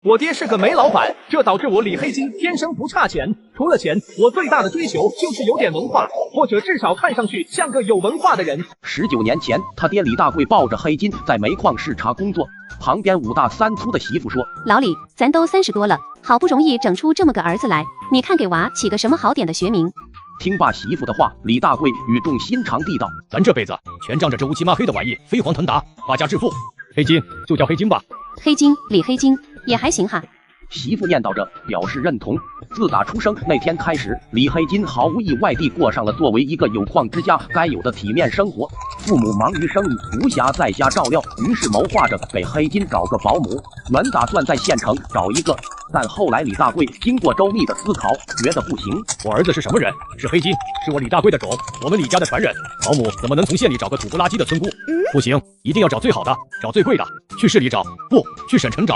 我爹是个煤老板，这导致我李黑金天生不差钱。除了钱，我最大的追求就是有点文化，或者至少看上去像个有文化的人。19年前，他爹李大贵抱着黑金在煤矿视察工作，旁边5大3粗的媳妇说：“老李，咱都30多了，好不容易整出这么个儿子来，你看给娃起个什么好点的学名？”听罢媳妇的话，李大贵语重心长地道：“咱这辈子全仗着这乌漆嘛黑的玩意飞黄腾达，发家致富。黑金就叫黑金吧。”黑金，李黑金也还行哈。媳妇念叨着，表示认同。自打出生那天开始，李黑金毫无意外地过上了作为一个有矿之家该有的体面生活。父母忙于生意，无暇在家照料，于是谋划着给黑金找个保姆。原打算在县城找一个，但后来李大贵经过周密的思考，觉得不行。我儿子是什么人？是黑金，是我李大贵的种，我们李家的传人。保姆怎么能从县里找个土不拉几的村姑？不行，一定要找最好的，找最贵的。去市里找，不去省城找。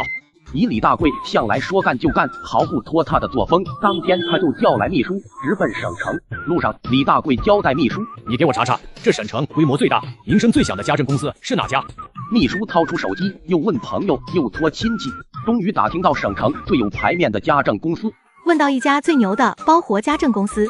以李大贵向来说干就干，毫不拖沓的作风，当天他就叫来秘书，直奔省城。路上，李大贵交代秘书：“你给我查查，这省城规模最大、名声最响的家政公司是哪家？”秘书掏出手机，又问朋友，又托亲戚，终于打听到省城最有牌面的家政公司，问到一家最牛的包活家政公司。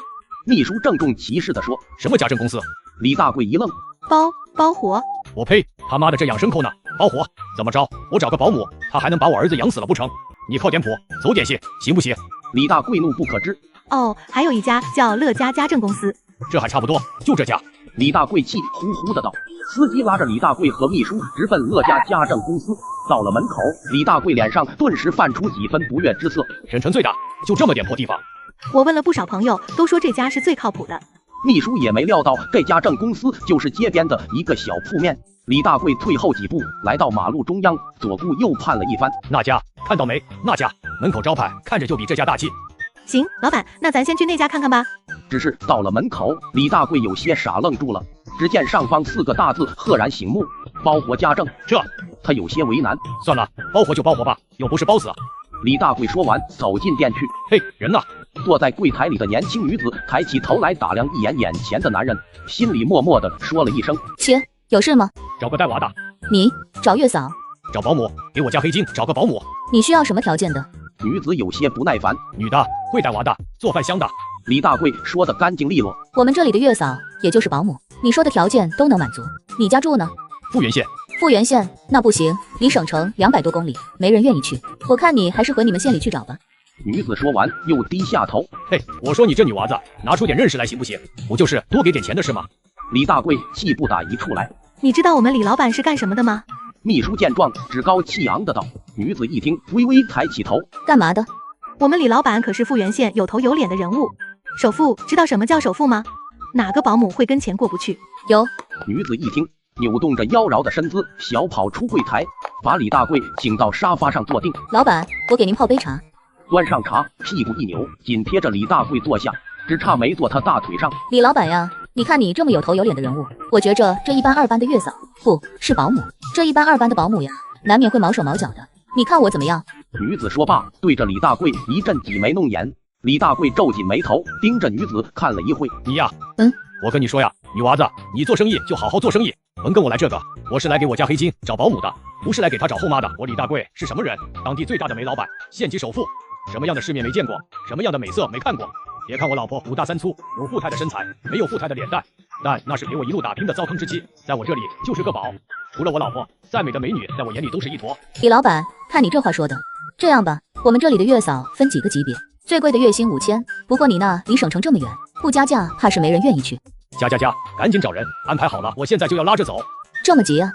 秘书郑重其事地说：“什么家政公司？”李大贵一愣：“包活？我呸！他妈的这养牲口呢？包活？怎么着？我找个保姆，他还能把我儿子养死了不成？你靠点谱，走点心，行不行？”李大贵怒不可支：“哦，还有一家叫乐家家政公司。”这还差不多，就这家。李大贵气呼呼的道。司机拉着李大贵和秘书直奔乐家家政公司。到了门口，李大贵脸上顿时泛出几分不悦之色。省城最大，就这么点破地方？我问了不少朋友，都说这家是最靠谱的。秘书也没料到这家政公司就是街边的一个小铺面。李大贵退后几步，来到马路中央，左顾右盼了一番。那家看到没？那家门口招牌看着就比这家大气。行，老板，那咱先去那家看看吧。只是到了门口，李大贵有些傻愣住了。只见上方4个大字赫然醒目：包活家政。这他有些为难。算了，包活就包活吧，又不是包死。李大贵说完，走进店去。嘿，人呢？坐在柜台里的年轻女子抬起头来打量一眼眼前的男人，心里默默地说了一声：“切，有事吗？找个带娃的。你找月嫂？找保姆，给我家黑金找个保姆。你需要什么条件的？”女子有些不耐烦：“女的，会带娃的，做饭香的。”李大贵说得干净利落：“我们这里的月嫂也就是保姆，你说的条件都能满足。你家住呢？富源县。富源县那不行，离省城200多公里，没人愿意去。我看你还是回你们县里去找吧。”女子说完，又低下头：“嘿，我说你这女娃子，拿出点认识来行不行？不就是多给点钱的事吗？”李大贵气不打一处来：“你知道我们李老板是干什么的吗？”秘书见状，趾高气扬的道。女子一听，微微抬起头：“干嘛的？”我们李老板可是富源县有头有脸的人物，首富。知道什么叫首富吗？哪个保姆会跟钱过不去？有。女子一听，扭动着妖娆的身姿，小跑出柜台，把李大贵请到沙发上坐定。老板，我给您泡杯茶。端上茶，屁股一扭，紧贴着李大贵坐下，只差没坐他大腿上。李老板呀，你看你这么有头有脸的人物，我觉着这一般2班的月嫂，不是保姆，这一般2班的保姆呀，难免会毛手毛脚的。你看我怎么样？女子说罢，对着李大贵一阵挤眉弄眼。李大贵皱紧眉头，盯着女子看了一会。你呀，我跟你说呀，女娃子，你做生意就好好做生意，甭跟我来这个。我是来给我家黑金找保姆的，不是来给他找后妈的。我李大贵是什么人？当地最大的煤老板，县级首富，什么样的世面没见过，什么样的美色没看过。别看我老婆5大3粗，有富态的身材，没有富态的脸蛋，但那是给我一路打拼的糟坑之妻，在我这里就是个宝。除了我老婆，再美的美女，在我眼里都是一坨。李老板，看你这话说的，这样吧，我们这里的月嫂分几个级别，最贵的月薪5000，不过你那离省城这么远，不加价怕是没人愿意去。加，赶紧找人安排好了，我现在就要拉着走。这么急啊？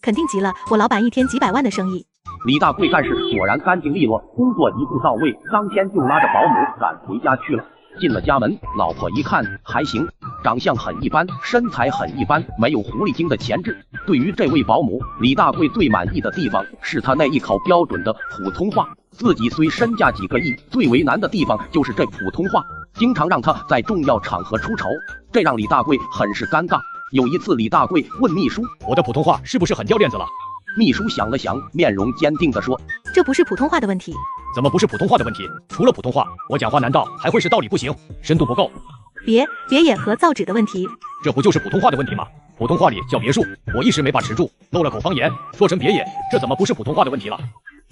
肯定急了，我老板一天几百万的生意。李大贵干事果然干净利落，工作一步到位，当天就拉着保姆赶回家去了。进了家门，老婆一看还行，长相很一般，身材很一般，没有狐狸精的潜质。对于这位保姆，李大贵最满意的地方是他那一口标准的普通话。自己虽身价几个亿，最为难的地方就是这普通话，经常让他在重要场合出丑，这让李大贵很是尴尬。有一次，李大贵问秘书：“我的普通话是不是很掉链子了？”秘书想了想，面容坚定地说：“这不是普通话的问题。”怎么不是普通话的问题？除了普通话，我讲话难道还会是道理不行，深度不够？别也和造纸的问题。这不就是普通话的问题吗？普通话里叫别墅，我一时没把持住。漏了口方言，说成别野，这怎么不是普通话的问题了？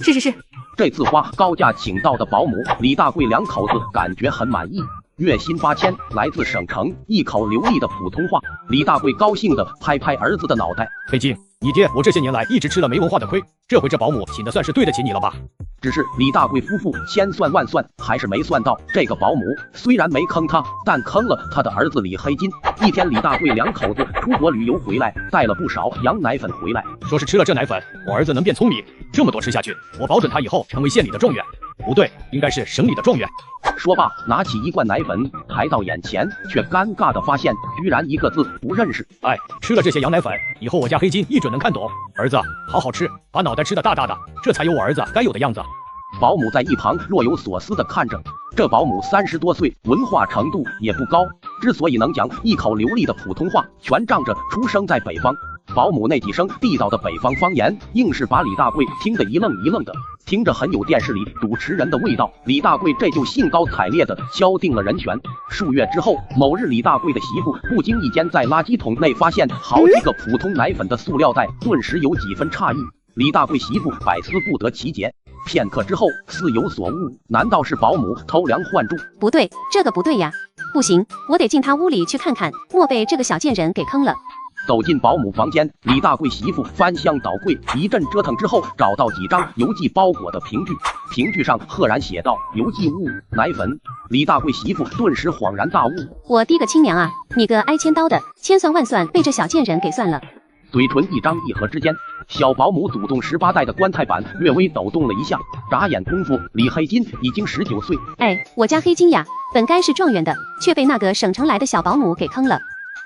是，这次花高价请到的保姆李大贵两口子感觉很满意，月薪8000，来自省城，一口流利的普通话。李大贵高兴地拍拍儿子的脑袋，黑金，你爹我这些年来一直吃了没文化的亏，这回这保姆请的算是对得起你了吧？只是李大贵夫妇千算万算，还是没算到这个保姆虽然没坑他，但坑了他的儿子李黑金。一天，李大贵两口子出国旅游回来，带了不少羊奶粉回来，说是吃了这奶粉，我儿子能变聪明，这么多吃下去，我保准他以后成为县里的状元。不对，应该是省里的状元。说罢，拿起一罐奶粉抬到眼前，却尴尬地发现居然一个字不认识。哎，吃了这些羊奶粉，以后我家黑金一准能看懂。儿子，好好吃，把脑袋吃得大大的，这才有我儿子该有的样子。保姆在一旁若有所思地看着，这保姆30多岁，文化程度也不高，之所以能讲一口流利的普通话，全仗着出生在北方。保姆那几声地道的北方方言，硬是把李大贵听得一愣一愣的，听着很有电视里主持人的味道。李大贵这就兴高采烈地敲定了人选。数月之后，某日李大贵的媳妇不经意间在垃圾桶内发现好几个普通奶粉的塑料袋，顿时有几分诧异。李大贵媳妇百思不得其解，片刻之后似有所悟，难道是保姆偷梁换柱？不对，这个不对呀，不行，我得进他屋里去看看，莫被这个小贱人给坑了。走进保姆房间，李大贵媳妇翻箱倒柜，一阵折腾之后，找到几张邮寄包裹的凭据，凭据上赫然写道：邮寄物奶粉。李大贵媳妇顿时恍然大悟，我的个亲娘啊，你个挨千刀的，千算万算被这小贱人给算了。嘴唇一张一合之间，小保姆祖宗18代的棺材板略微抖动了一下，眨眼功夫，李黑金已经19岁。哎，我家黑金呀，本该是状元的，却被那个省城来的小保姆给坑了。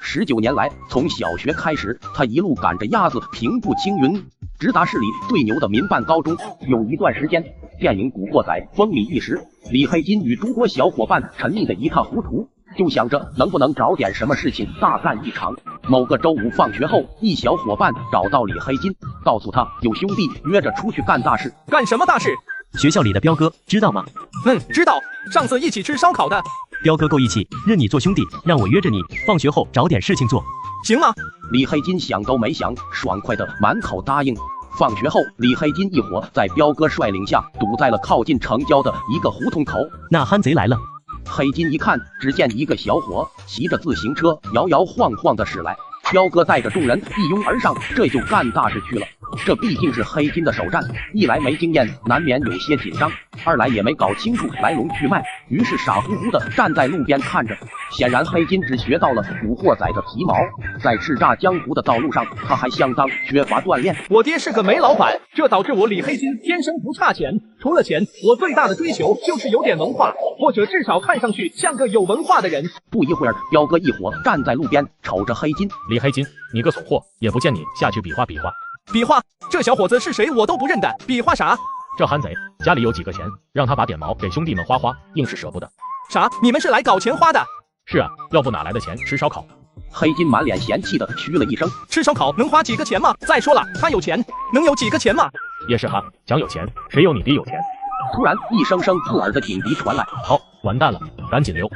19年来，从小学开始，他一路赶着鸭子平步青云，直达市里最牛的民办高中。有一段时间，电影《古惑仔》风靡一时，李黑金与诸多小伙伴沉溺得一塌糊涂，就想着能不能找点什么事情大干一场。某个周五放学后，一小伙伴找到李黑金，告诉他有兄弟约着出去干大事。干什么大事？学校里的彪哥，知道吗？知道，上次一起吃烧烤的。彪哥够义气，认你做兄弟，让我约着你，放学后找点事情做，行吗？李黑金想都没想，爽快的满口答应。放学后，李黑金一伙在彪哥率领下堵在了靠近城郊的一个胡同口。那憨贼来了。黑金一看，只见一个小伙骑着自行车摇摇晃晃的驶来，彪哥带着众人一拥而上，这就干大事去了。这毕竟是黑金的首战，一来没经验，难免有些紧张；二来也没搞清楚来龙去脉，于是傻乎乎的站在路边看着。显然黑金只学到了古惑仔的皮毛，在叱咤江湖的道路上，他还相当缺乏锻炼。我爹是个煤老板，这导致我李黑金天生不差钱。除了钱，我最大的追求就是有点文化，或者至少看上去像个有文化的人。不一会儿，彪哥一伙站在路边，瞅着黑金。李黑金，你个怂货，也不见你下去比划比划。比划？这小伙子是谁我都不认得，比划啥？这憨贼家里有几个钱，让他把点毛给兄弟们花花，硬是舍不得。啥？你们是来搞钱花的？是啊，要不哪来的钱吃烧烤？黑金满脸嫌弃的嘘了一声。吃烧烤能花几个钱吗？再说了，他有钱，能有几个钱吗？也是哈，讲有钱，谁有你爹有钱？突然，一声声刺耳的警笛传来。好，完蛋了，赶紧溜！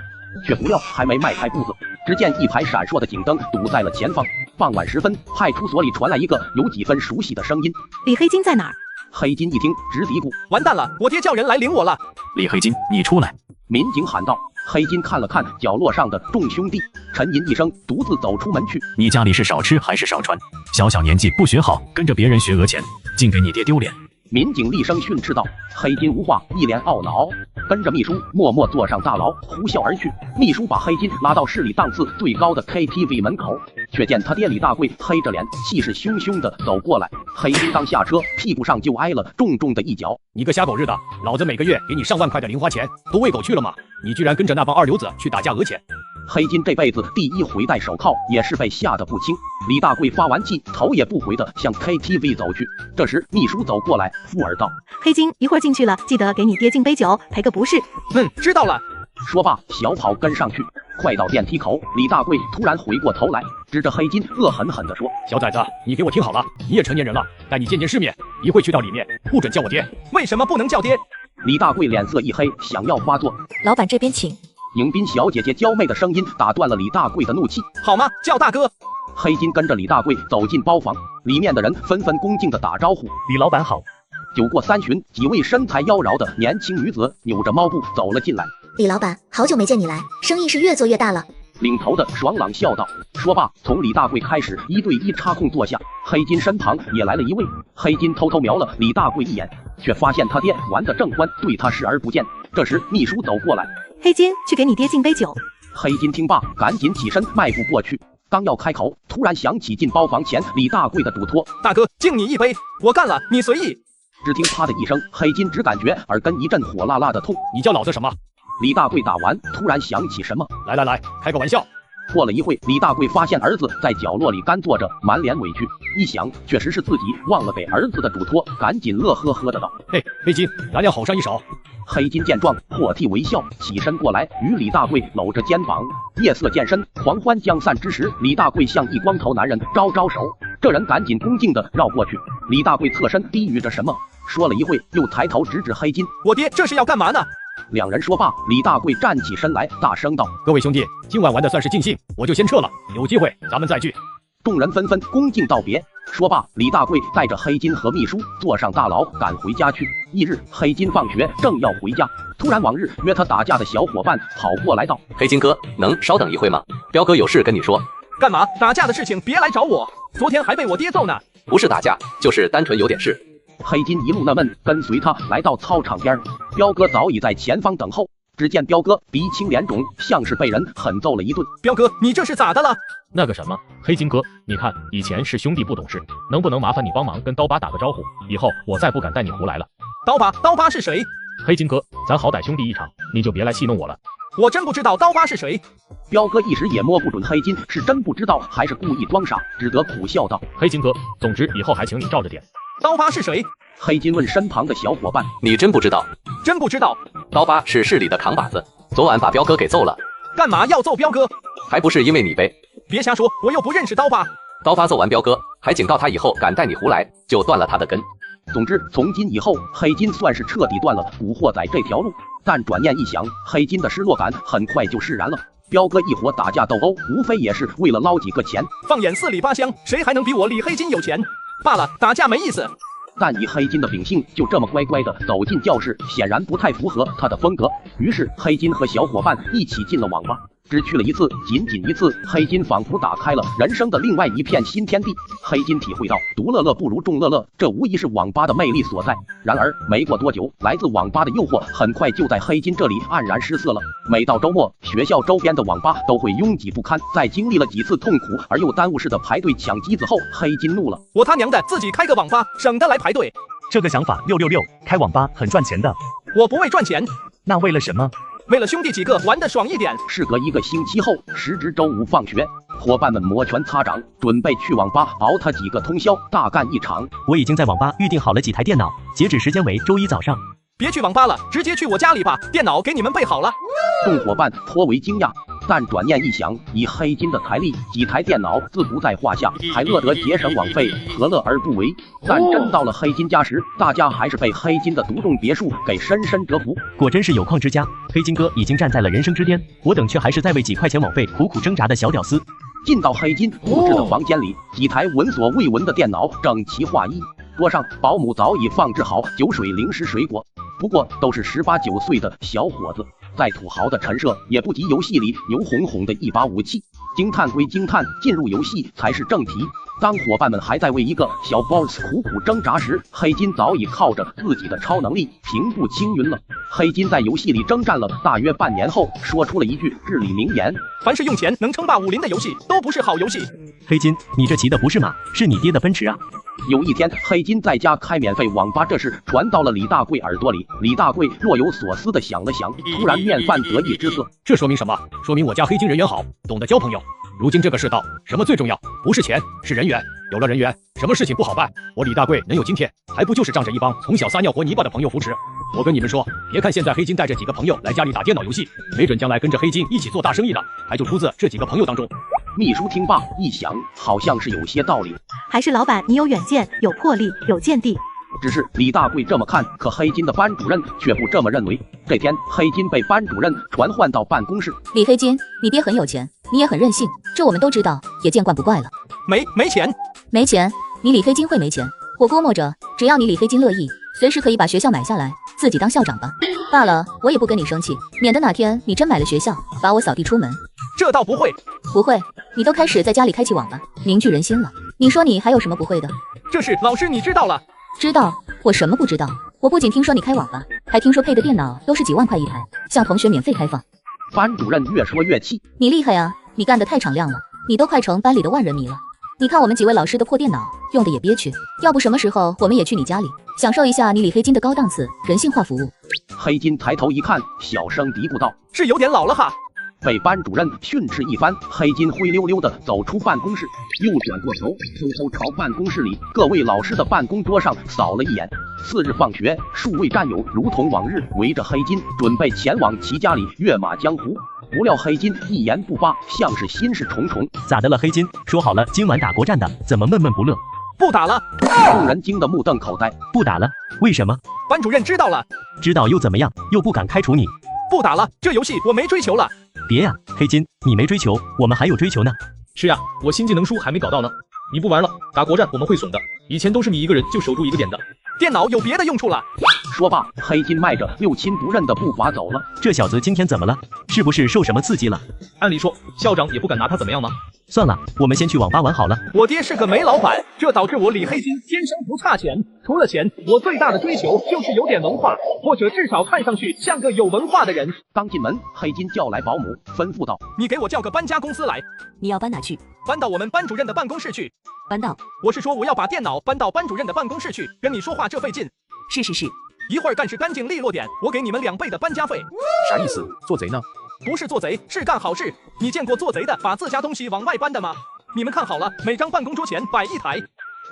却不料还没迈开步子，只见一排闪烁的警灯堵在了前方。傍晚时分，派出所里传来一个有几分熟悉的声音：“李黑金在哪儿？”黑金一听，直嘀咕：“完蛋了，我爹叫人来领我了。”李黑金，你出来！民警喊道。黑金看了看角落上的众兄弟，沉吟一声，独自走出门去。你家里是少吃还是少穿？小小年纪不学好，跟着别人学讹钱，净给你爹丢脸。民警厉声训斥道。黑金无话，一脸懊恼，跟着秘书默默坐上大牢，呼啸而去。秘书把黑金拉到市里档次最高的 KTV 门口，却见他爹李大贵黑着脸，气势汹汹地走过来。黑金刚下车，屁股上就挨了重重的一脚。你个瞎狗日的，老子每个月给你上万块的零花钱，都喂狗去了吗？你居然跟着那帮二流子去打架讹钱！黑金这辈子第一回戴手铐，也是被吓得不轻。李大贵发完气，头也不回地向 KTV 走去。这时秘书走过来，附耳道：“黑金，一会儿进去了，记得给你爹敬杯酒，赔个不是。”知道了。说罢，小跑跟上去。快到电梯口，李大贵突然回过头来，指着黑金，恶狠狠地说：“小崽子，你给我听好了，你也成年人了，带你见见世面，一会去到里面，不准叫我爹。”为什么不能叫爹？李大贵脸色一黑，想要发作。老板这边请。迎宾小姐姐娇媚的声音打断了李大贵的怒气。好吗？叫大哥。黑金跟着李大贵走进包房，里面的人纷纷恭敬地打招呼：“李老板好。”酒过三巡，几位身材妖娆的年轻女子扭着猫步走了进来。李老板，好久没见你来，生意是越做越大了。领头的爽朗笑道。说罢，从李大贵开始1对1插空坐下，黑金身旁也来了一位。黑金偷偷瞄了李大贵一眼，却发现他爹玩得正欢，对他视而不见。这时秘书走过来，黑金，去给你爹敬杯酒。黑金听罢，赶紧起身迈步过去，刚要开口，突然想起进包房前李大贵的嘱托：“大哥，敬你一杯，我干了，你随意。”只听啪的一声，黑金只感觉耳根一阵火辣辣的痛。你叫老子什么？李大贵打完，突然想起什么，来，开个玩笑。过了一会，李大贵发现儿子在角落里干坐着，满脸委屈。一想，确实是自己忘了给儿子的嘱托，赶紧乐呵呵的道：“嘿，黑金，咱俩好上一手。”黑金见状，破涕为笑，起身过来，与李大贵搂着肩膀。夜色渐深，狂欢将散之时，李大贵向一光头男人招招手，这人赶紧恭敬地绕过去。李大贵侧身低语着什么，说了一会，又抬头直指黑金：“我爹这是要干嘛呢？”两人说罢，李大贵站起身来，大声道：“各位兄弟，今晚玩的算是尽兴，我就先撤了，有机会咱们再聚。”众人纷纷恭敬道别。说罢，李大贵带着黑金和秘书坐上大牢赶回家去。翌日，黑金放学正要回家，突然往日约他打架的小伙伴跑过来道：“黑金哥，能稍等一会吗？彪哥有事跟你说。”“干嘛？打架的事情别来找我，昨天还被我爹揍呢。”“不是打架，就是单纯有点事。”黑金一路纳闷，跟随他来到操场边，彪哥早已在前方等候。只见彪哥鼻青脸肿，像是被人狠揍了一顿。“彪哥，你这是咋的了？”“那个什么，黑金哥，你看以前是兄弟不懂事，能不能麻烦你帮忙跟刀疤打个招呼？以后我再不敢带你胡来了。”“刀疤是谁？”“黑金哥，咱好歹兄弟一场，你就别来戏弄我了。”“我真不知道刀疤是谁。”彪哥一时也摸不准黑金是真不知道还是故意装傻，只得苦笑道：“黑金哥，总之以后还请你照着点。”“刀疤是谁？”黑金问身旁的小伙伴：“你真不知道？”“真不知道。”“刀疤是市里的扛把子，昨晚把彪哥给揍了。”“干嘛要揍彪哥？”“还不是因为你呗。”“别瞎说，我又不认识刀疤。”“刀疤揍完彪哥，还警告他以后敢带你胡来，就断了他的根。”总之，从今以后，黑金算是彻底断了古惑仔这条路。但转念一想，黑金的失落感很快就释然了。彪哥一伙打架斗殴，无非也是为了捞几个钱。放眼四里八乡，谁还能比我李黑金有钱？罢了，打架没意思。但以黑金的秉性，就这么乖乖的走进教室，显然不太符合他的风格。于是黑金和小伙伴一起进了网吧。只去了一次，仅一次，黑金仿佛打开了人生的另外一片新天地。黑金体会到独乐乐不如众乐乐，这无疑是网吧的魅力所在。然而没过多久，来自网吧的诱惑很快就在黑金这里黯然失色了。每到周末，学校周边的网吧都会拥挤不堪。在经历了几次痛苦而又耽误式的排队抢机子后，黑金怒了：“我他娘的自己开个网吧，省得来排队。”这个想法666，开网吧很赚钱的。我不为赚钱。那为了什么？为了兄弟几个玩得爽一点。事隔1个星期后，时值周五放学，伙伴们摩拳擦掌，准备去网吧熬他几个通宵，大干一场。我已经在网吧预定好了几台电脑，截止时间为周一早上。别去网吧了，直接去我家里吧，电脑给你们备好了。众伙伴颇为惊讶，但转念一想，以黑金的财力，几台电脑自不在话下，还乐得节省网费，何乐而不为？但真到了黑金家时，大家还是被黑金的独栋别墅给深深折服。果真是有矿之家，黑金哥已经站在了人生之巅，我等却还是在为几块钱网费苦苦挣扎的小屌丝。进到黑金布置的房间里，几台闻所未闻的电脑整齐划一，桌上保姆早已放置好酒水、零食、水果，不过都是18、19岁的小伙子，再土豪的陈设也不及游戏里牛哄哄的一把武器。惊叹归惊叹，进入游戏才是正题。当伙伴们还在为一个小 boss 苦苦挣扎时，黑金早已靠着自己的超能力平步青云了。黑金在游戏里征战了大约半年后，说出了一句至理名言：凡是用钱能称霸武林的游戏，都不是好游戏。黑金，你这骑的不是马，是你爹的奔驰啊！有一天，黑金在家开免费网吧，这事传到了李大贵耳朵里。李大贵若有所思地想了想，突然面泛得意之色。这说明什么？说明我家黑金人缘好，懂得交朋友。如今这个世道，什么最重要？不是钱，是人缘。有了人缘，什么事情不好办？我李大贵能有今天，还不就是仗着一帮从小撒尿和泥巴的朋友扶持？我跟你们说，别看现在黑金带着几个朋友来家里打电脑游戏，没准将来跟着黑金一起做大生意的，还就出自这几个朋友当中。秘书听罢一想，好像是有些道理。还是老板你有远见，有魄力，有见地。只是李大贵这么看，可黑金的班主任却不这么认为。这天，黑金被班主任传唤到办公室。李黑金，你爹很有钱，你也很任性，这我们都知道，也见惯不怪了。没钱。没钱？你李黑金会没钱？我估摸着，只要你李黑金乐意，随时可以把学校买下来，自己当校长吧。罢了，我也不跟你生气，免得哪天你真买了学校，把我扫地出门。这倒不会。不会？你都开始在家里开起网吧，凝聚人心了。你说你还有什么不会的？这事老师你知道了？知道？我什么不知道？我不仅听说你开网吧，还听说配的电脑都是几万块一台，向同学免费开放。班主任越说越气，你厉害啊，你干得太敞亮了，你都快成班里的万人迷了。你看我们几位老师的破电脑用的也憋屈，要不什么时候我们也去你家里享受一下你李黑金的高档次人性化服务。黑金抬头一看，小声嘀咕道：“是有点老了哈。”被班主任训斥一番，黑金灰溜溜的走出办公室，又转过头，偷偷朝办公室里各位老师的办公桌上扫了一眼。次日放学，数位战友如同往日围着黑金，准备前往其家里跃马江湖。不料黑金一言不发，像是心事重重。咋的了，黑金？说好了今晚打国战的，怎么闷闷不乐？不打了！众人惊得目瞪口呆。不打了？为什么？班主任知道了。知道又怎么样？又不敢开除你。不打了，这游戏我没追求了。别呀，黑金，你没追求，我们还有追求呢。是呀，我新技能书还没搞到呢。你不玩了，打国战我们会损的。以前都是你一个人就守住一个点的。电脑有别的用处了。说罢，黑金迈着六亲不认的步伐走了。这小子今天怎么了？是不是受什么刺激了？按理说，校长也不敢拿他怎么样吗？算了，我们先去网吧玩好了。我爹是个煤老板，这导致我李黑金天生不差钱。除了钱，我最大的追求就是有点文化，或者至少看上去像个有文化的人。刚进门，黑金叫来保姆，吩咐道：“你给我叫个搬家公司来。”你要搬哪去？搬到我们班主任的办公室去。搬到？我是说我要把电脑搬到班主任的办公室去，跟你说话这费劲。是，一会儿干事干净利落点，我给你们2倍的搬家费。啥意思？做贼呢？不是做贼，是干好事。你见过做贼的把自家东西往外搬的吗？你们看好了，每张办公桌前摆一台。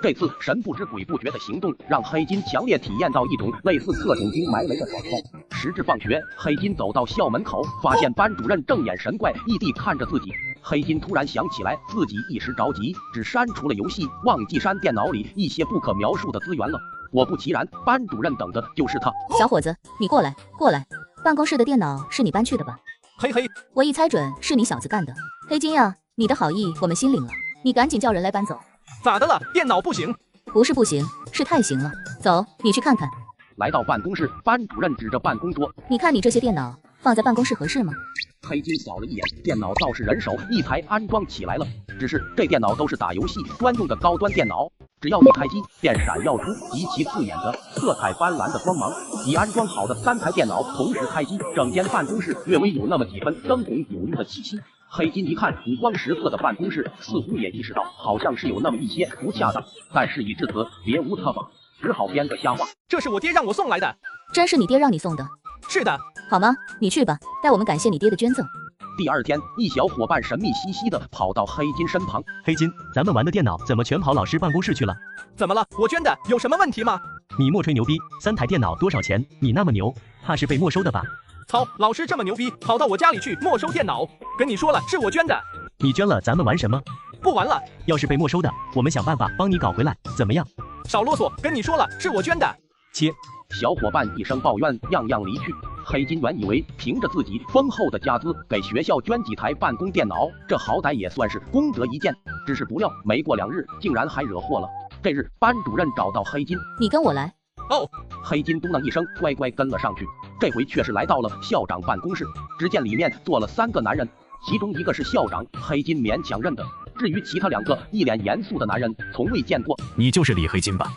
这次神不知鬼不觉的行动，让黑金强烈体验到一种类似特种兵埋雷的爽快。时至放学，黑金走到校门口，发现班主任正眼神怪异地看着自己。黑金突然想起来，自己一时着急，只删除了游戏，忘记删电脑里一些不可描述的资源了。果不其然，班主任等的就是他。小伙子，你过来，办公室的电脑是你搬去的吧？嘿嘿，我一猜准是你小子干的。黑金呀，你的好意我们心领了，你赶紧叫人来搬走。咋的了？电脑不行？不是不行，是太行了。走，你去看看。来到办公室，班主任指着办公桌：“你看你这些电脑放在办公室合适吗？”黑金扫了一眼，电脑倒是人手一台安装起来了。只是这电脑都是打游戏专用的高端电脑，只要一开机，便闪耀出极其刺眼的色彩斑斓的光芒。已安装好的3台电脑同时开机，整间办公室略微有那么几分灯红酒绿的气息。黑金一看五光十色的办公室，似乎也意识到好像是有那么一些不恰当，但事已至此，别无他法，只好编个瞎话。这是我爹让我送来的。真是你爹让你送的？是的。好吗？你去吧，代我们感谢你爹的捐赠。第二天，一小伙伴神秘兮兮的跑到黑金身旁。黑金，咱们玩的电脑怎么全跑老师办公室去了？怎么了？我捐的，有什么问题吗？你莫吹牛逼，3台电脑多少钱？你那么牛，怕是被没收的吧？操，老师这么牛逼，跑到我家里去没收电脑？跟你说了，是我捐的。你捐了，咱们玩什么？不玩了。要是被没收的，我们想办法帮你搞回来，怎么样？少啰嗦，跟你说了，是我捐的。切！小伙伴一声抱怨，样样离去。黑金原以为凭着自己丰厚的家资给学校捐几台办公电脑，这好歹也算是功德一件。只是不料没过2日，竟然还惹祸了。这日，班主任找到黑金：“你跟我来。”哦。黑金嘟囔一声，乖乖跟了上去。这回却是来到了校长办公室，只见里面坐了3个男人，其中一个是校长，黑金勉强认得。至于其他2个一脸严肃的男人，从未见过。你就是李黑金吧？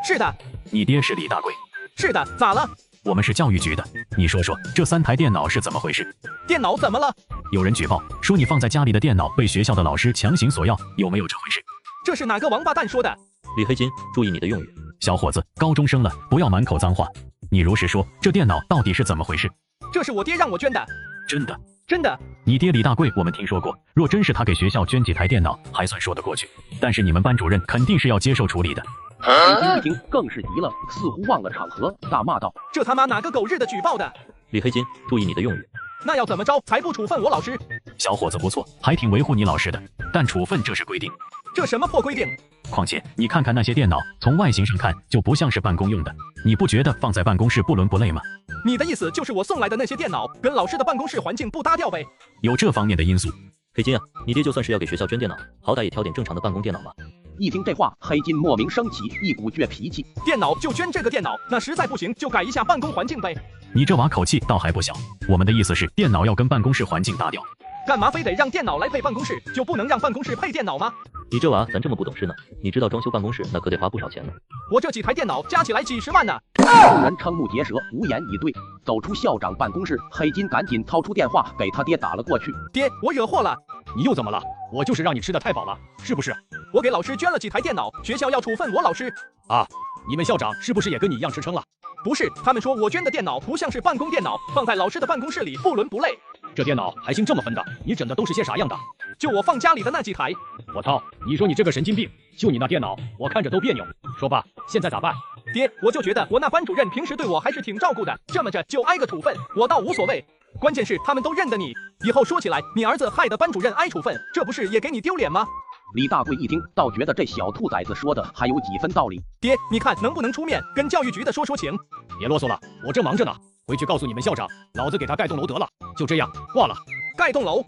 是的。你爹是李大贵？是的，咋了？我们是教育局的，你说说这3台电脑是怎么回事？电脑怎么了？有人举报说你放在家里的电脑被学校的老师强行索要，有没有这回事？这是哪个王八蛋说的？李黑金，注意你的用语。小伙子，高中生了，不要满口脏话。你如实说，这电脑到底是怎么回事？这是我爹让我捐的。真的？真的。你爹李大贵我们听说过，若真是他给学校捐几台电脑，还算说得过去。但是你们班主任肯定是要接受处理的。黑金一听更是急了，似乎忘了场合，大骂道：“这他妈哪个狗日的举报的？”李黑金，注意你的用语。那要怎么着才不处分我老师？小伙子不错，还挺维护你老师的，但处分这是规定。这什么破规定？况且你看看那些电脑，从外形上看就不像是办公用的，你不觉得放在办公室不伦不类吗？你的意思就是我送来的那些电脑跟老师的办公室环境不搭调呗？有这方面的因素。黑金啊，你爹就算是要给学校捐电脑，好歹也挑点正常的办公电脑嘛。一听这话，黑金莫名升起一股倔脾气。电脑就捐这个电脑，那实在不行就改一下办公环境呗。你这娃口气倒还不小，我们的意思是电脑要跟办公室环境搭调。干嘛非得让电脑来配办公室，就不能让办公室配电脑吗？你这娃咱这么不懂事呢？你知道装修办公室那可得花不少钱呢。我这几台电脑加起来几10万呢。众人瞠目结舌，无言以对。走出校长办公室，黑金赶紧掏出电话给他爹打了过去。爹，我惹祸了。你又怎么了？我就是让你吃的太饱了，是不是？我给老师捐了几台电脑，学校要处分我老师。啊，你们校长是不是也跟你一样吃撑了？不是，他们说我捐的电脑不像是办公电脑，放在老师的办公室里不伦不类。这电脑还兴这么分的？你整的都是些啥样的？就我放家里的那几台。我操！你说你这个神经病，就你那电脑，我看着都别扭。说吧，现在咋办？爹，我就觉得我那班主任平时对我还是挺照顾的，这么着就挨个处分，我倒无所谓。关键是他们都认得你，以后说起来，你儿子害得班主任挨处分，这不是也给你丢脸吗？李大贵一听，倒觉得这小兔崽子说的还有几分道理。爹，你看能不能出面跟教育局的说说情？别啰嗦了，我正忙着呢，回去告诉你们校长，老子给他盖栋楼得了。就这样，挂了。盖栋楼？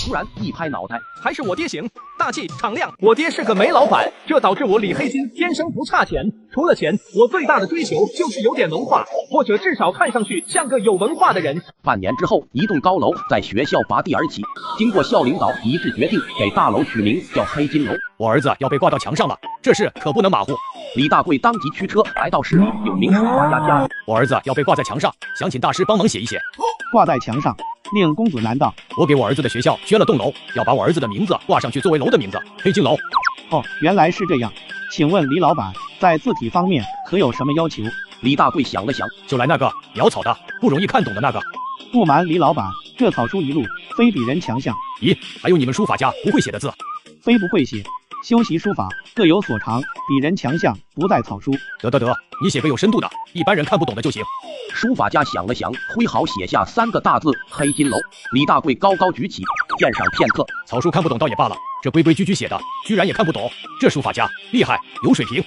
突然一拍脑袋，还是我爹行，大气敞亮。我爹是个煤老板，这导致我李黑金天生不差钱。除了钱，我最大的追求就是有点文化，或者至少看上去像个有文化的人。半年之后，一栋高楼在学校拔地而起，经过校领导一致决定，给大楼取名叫黑金楼。我儿子要被挂到墙上了，这事可不能马虎。李大贵当即驱车来到市里有名书法家家，我儿子要被挂在墙上，想请大师帮忙写一写。挂在墙上，令公子难道？我给我儿子的学校捐了栋楼，要把我儿子的名字挂上去作为楼的名字，黑金楼。哦，原来是这样。请问李老板在字体方面可有什么要求？李大贵想了想，就来那个潦草的、不容易看懂的那个。不瞒李老板，这草书一路非比人强项。咦，还有你们书法家不会写的字？非不会写，修习书法各有所长，比人强项不在草书。得，你写个有深度的，一般人看不懂的就行。书法家想了想，挥毫写下3个大字黑金楼。李大贵高高举起，鉴赏片刻。草书看不懂倒也罢了，这规规矩矩写的，居然也看不懂，这书法家厉害，有水平。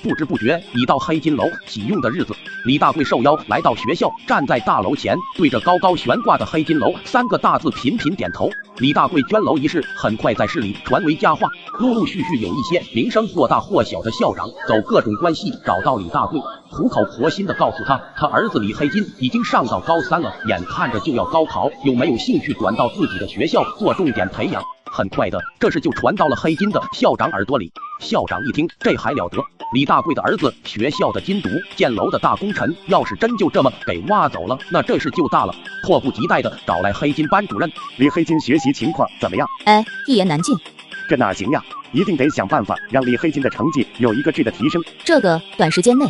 不知不觉已到黑金楼启用的日子，李大贵受邀来到学校，站在大楼前，对着高高悬挂的黑金楼3个大字频频点头。李大贵捐楼一事很快在市里传为佳话，陆陆续续有一些名声或大或小的校长走各种关系找到李大贵，苦口婆心地告诉他，他儿子李黑金已经上到高3了，眼看着就要高考，有没有兴趣转到自己的学校做重点培养。很快的，这事就传到了黑金的校长耳朵里。校长一听，这还了得！李大贵的儿子，学校的金犊，建楼的大功臣，要是真就这么给挖走了，那这事就大了。迫不及待的找来黑金班主任。李黑金学习情况怎么样？一言难尽。这哪行呀？一定得想办法让李黑金的成绩有一个质的提升。这个短时间内，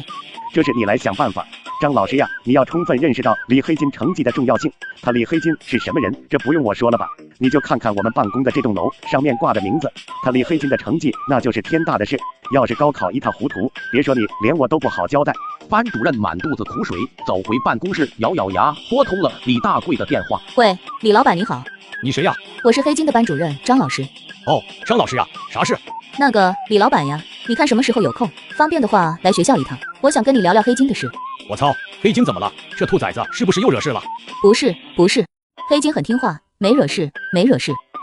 这是你来想办法。张老师呀，你要充分认识到李黑金成绩的重要性。他李黑金是什么人？这不用我说了吧？你就看看我们办公的这栋楼上面挂的名字，他李黑金的成绩那就是天大的事。要是高考一塌糊涂，别说你，连我都不好交代。班主任满肚子苦水，走回办公室，咬咬牙，拨通了李大贵的电话。喂，李老板你好。你谁呀？我是黑金的班主任张老师。哦，张老师呀，啥事？那个李老板呀，你看什么时候有空，方便的话来学校一趟，我想跟你聊聊黑金的事。我操，黑金怎么了？这兔崽子是不是又惹事了？不是，黑金很听话，没惹事。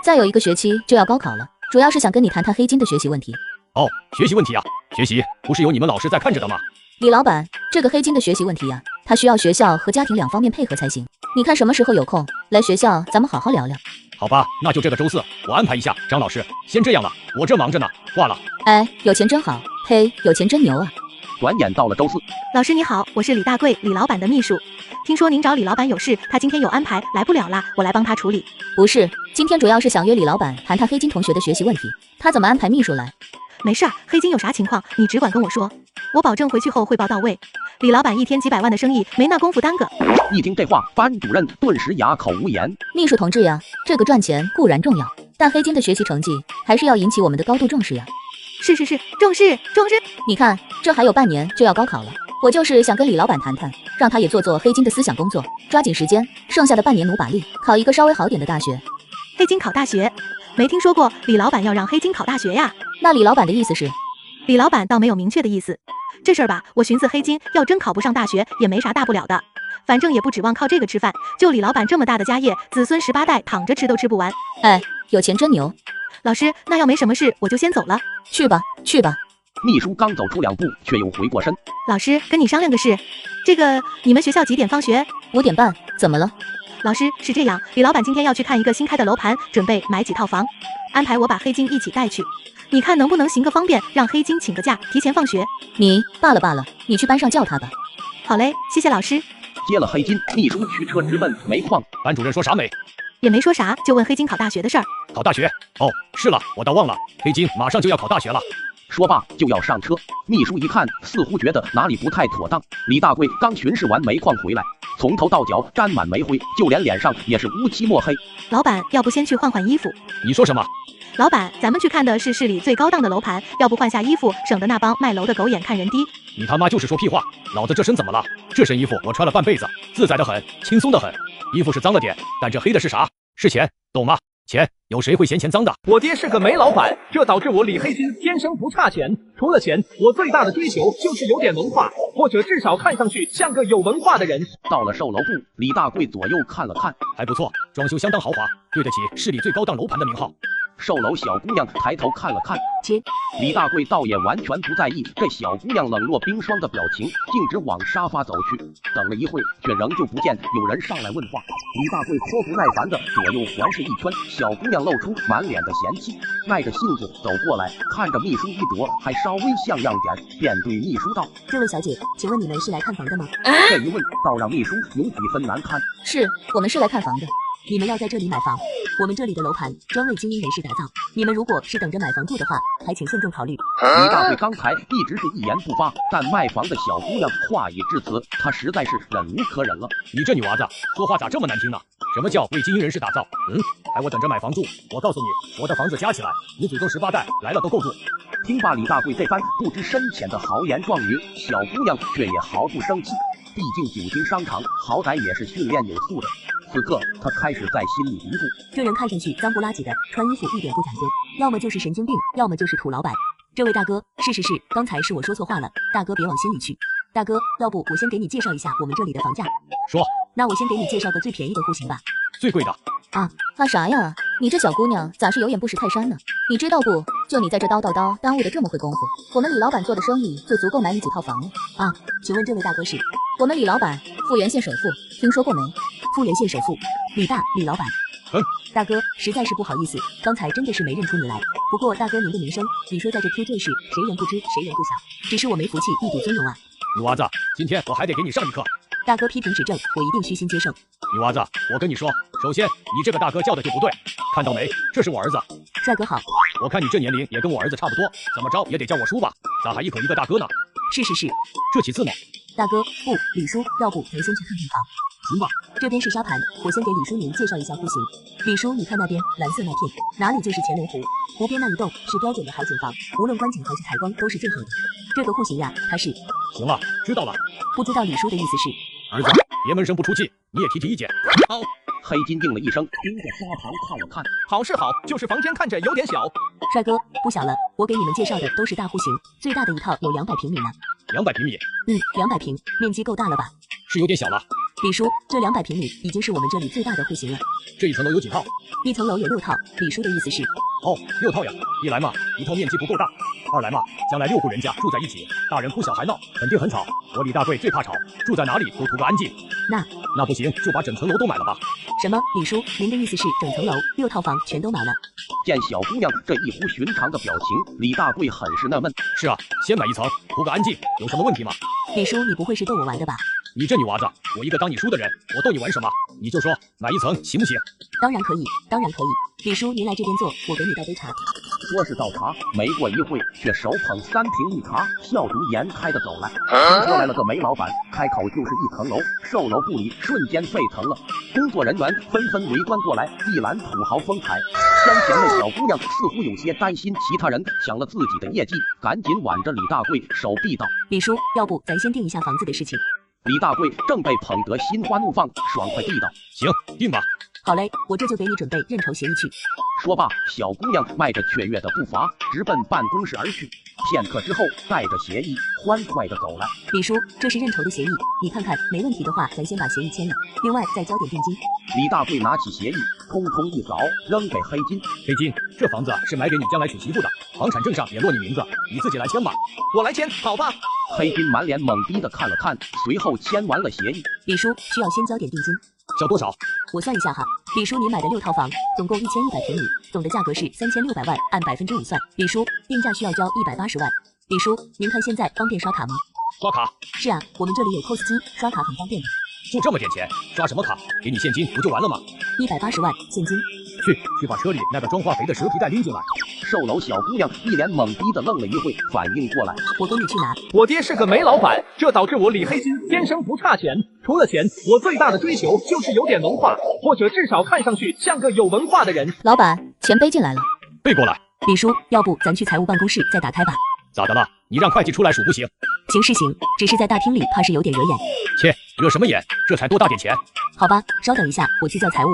再有1个学期就要高考了，主要是想跟你谈谈黑金的学习问题。哦，学习问题啊？学习不是有你们老师在看着的吗？李老板，这个黑金的学习问题呀，他需要学校和家庭2方面配合才行。你看什么时候有空来学校，咱们好好聊聊。好吧，那就这个周4，我安排一下。张老师，先这样了，我这忙着呢，挂了。有钱真好，嘿，有钱真牛啊！转眼到了周4，老师你好，我是李大贵，李老板的秘书。听说您找李老板有事，他今天有安排，来不了啦，我来帮他处理。不是，今天主要是想约李老板谈谈黑金同学的学习问题，他怎么安排秘书来？没事儿，黑金有啥情况，你只管跟我说，我保证回去后汇报到位。李老板一天几百万的生意，没那功夫耽搁。一听这话，班主任顿时哑口无言。秘书同志呀，这个赚钱固然重要，但黑金的学习成绩还是要引起我们的高度重视呀。是，重视。你看，这还有半年就要高考了，我就是想跟李老板谈谈，让他也做黑金的思想工作，抓紧时间，剩下的半年努把力，考一个稍微好点的大学。黑金考大学？没听说过李老板要让黑金考大学呀？那李老板的意思是？李老板倒没有明确的意思。这事儿吧，我寻思黑金要真考不上大学也没啥大不了的，反正也不指望靠这个吃饭，就李老板这么大的家业，子孙18代躺着吃都吃不完。哎，有钱真牛。老师，那要没什么事，我就先走了。去吧，去吧。秘书刚走出2步，却又回过身。老师，跟你商量个事。这个，你们学校几点放学？5点半。怎么了？老师，是这样，李老板今天要去看一个新开的楼盘，准备买几套房，安排我把黑金一起带去。你看能不能行个方便，让黑金请个假，提前放学？你罢了，你去班上叫他吧。好嘞，谢谢老师。接了黑金，秘书驱车直奔煤矿。班主任说啥没？也没说啥，就问黑金考大学的事儿。考大学？哦，是了，我倒忘了，黑金马上就要考大学了。说罢就要上车，秘书一看，似乎觉得哪里不太妥当。李大贵刚巡视完煤矿回来，从头到脚沾满煤灰，就连脸上也是乌漆抹黑。老板，要不先去换换衣服？你说什么？老板，咱们去看的是市里最高档的楼盘，要不换下衣服，省得那帮卖楼的狗眼看人低。你他妈就是说屁话！老子这身怎么了？这身衣服我穿了半辈子，自在的很，轻松的很。衣服是脏了点，但这黑的是啥？是钱，懂吗？钱，有谁会嫌钱脏的？我爹是个煤老板，这导致我李黑金天生不差钱。除了钱，我最大的追求就是有点文化，或者至少看上去像个有文化的人。到了售楼部，李大贵左右看了看，还不错，装修相当豪华，对得起市里最高档楼盘的名号。售楼小姑娘抬头看了看，切，李大贵倒也完全不在意这小姑娘冷若冰霜的表情，径直往沙发走去。等了一会，却仍旧不见有人上来问话。李大贵颇不耐烦的左右环视一圈，小姑娘露出满脸的嫌弃，耐着性子走过来，看着秘书一躲，还稍微像样点，便对秘书道：“这位小姐，请问你们是来看房的吗？”这一问倒让秘书有几分难堪。是，我们是来看房的。你们要在这里买房，我们这里的楼盘专为精英人士打造。你们如果是等着买房住的话，还请慎重考虑。李大贵刚才一直是一言不发，但卖房的小姑娘话已至此，他实在是忍无可忍了。你这女娃子说话咋这么难听呢？什么叫为精英人士打造？还我等着买房住？我告诉你，我的房子加起来，你祖宗18代来了都够住。听罢李大贵这番不知深浅的豪言壮语，小姑娘却也毫不生气，毕竟久经商场，好歹也是训练有素的。此刻，他开始在心里嘀咕：这人看上去脏不拉几的，穿衣服一点不讲究，要么就是神经病，要么就是土老板。这位大哥，是，刚才是我说错话了，大哥别往心里去。大哥，要不我先给你介绍一下我们这里的房价。说，那我先给你介绍个最便宜的户型吧。最贵的啊啥呀？你这小姑娘咋是有眼不识泰山呢？你知道不？就你在这叨耽误的这么会功夫，我们李老板做的生意就足够买你几套房了啊！请问这位大哥是？我们李老板，富源县首富，听说过没？富源县首富，李老板。大哥，实在是不好意思，刚才真的是没认出你来。不过大哥您的名声，你说在这 QJ 市，谁人不知谁人不晓，只是我没福气一睹尊容啊。女娃子，今天我还得给你上一课。大哥批评指正，我一定虚心接受。女娃子，我跟你说，首先你这个大哥叫的就不对，看到没？这是我儿子。帅哥好。我看你这年龄也跟我儿子差不多，怎么着也得叫我叔吧？咋还一口一个大哥呢？是，这其次嘛。大哥，不，李叔，要不咱先去看看房。行吧。这边是沙盘，我先给李叔您介绍一下户型。李叔，你看那边蓝色那片，哪里就是乾隆湖，湖边那一栋是标准的海景房，无论观景还是采光都是最好的。这个户型呀，它是……行了，知道了。不知道李叔的意思是？儿子，别闷声不出气，你也提意见。好。黑金应了一声，盯着沙盘看了看。好是好，就是房间看着有点小。帅哥，不小了，我给你们介绍的都是大户型，最大的一套有200平米呢。200平米？200平，面积够大了吧？是有点小了。李叔，这200平米已经是我们这里最大的户型了。这一层楼有几套？一层楼有6套。李叔的意思是？6套呀，一来嘛，一套面积不够大；二来嘛，将来6户人家住在一起，大人哭小孩闹，肯定很吵。我李大贵最怕吵，住在哪里都图个安静。那不行，就把整层楼都买了吧。什么？李叔，您的意思是整层楼6套房全都买了？见小姑娘这一乎寻常的表情，李大贵很是纳闷。是啊，先买一层，图个安静，有什么问题吗？李叔，你不会是逗我玩的吧？你这女娃子，我一个当你叔的人，我逗你玩什么？你就说买一层行不行？当然可以。李叔，您来这边坐，我给你倒杯茶。说是倒茶，没过一会，却手捧3瓶绿茶，笑逐颜开的走来。听说来了个煤老板，开口就是一层楼，售楼部里瞬间沸腾了。工作人员纷纷围观过来，一览土豪风采。先前那小姑娘似乎有些担心其他人抢了自己的业绩，赶紧挽着李大贵手臂道：“李叔，要不咱先定一下房子的事情。”李大贵正被捧得心花怒放，爽快地道：“行，定吧。”好嘞，我这就给你准备认筹协议去。说罢，小姑娘迈着雀跃的步伐，直奔办公室而去。片刻之后，带着协议欢快地走了。李叔，这是认筹的协议，你看看，没问题的话，咱先把协议签了，另外再交点定金。李大贵拿起协议，通通一扫，扔给黑金。黑金，这房子是买给你将来娶媳妇的，房产证上也落你名字，你自己来签吧。我来签，好吧。黑金满脸懵逼地看了看，随后签完了协议。李叔，需要先交点定金。交多少？我算一下哈，李叔您买的6套房，总共1100平米，总的价格是3600万，按5%算。李叔，定价需要交180万。李叔，您看现在方便刷卡吗？刷卡？是啊，我们这里有 POS 机，刷卡很方便的。就这么点钱，刷什么卡？给你现金不就完了吗？180万现金。去把车里那个装化肥的蛇皮袋拎进来。售楼小姑娘一脸懵逼的愣了一会，反应过来，我供你去拿。我爹是个煤老板，这导致我李黑金天生不差钱。除了钱，我最大的追求就是有点文化，或者至少看上去像个有文化的人。老板，钱背进来了。背过来。李叔，要不咱去财务办公室再打开吧？咋的了？你让会计出来数不行？行是行，只是在大厅里怕是有点惹眼。切，惹什么眼？这才多大点钱？好吧，稍等一下，我去叫财务。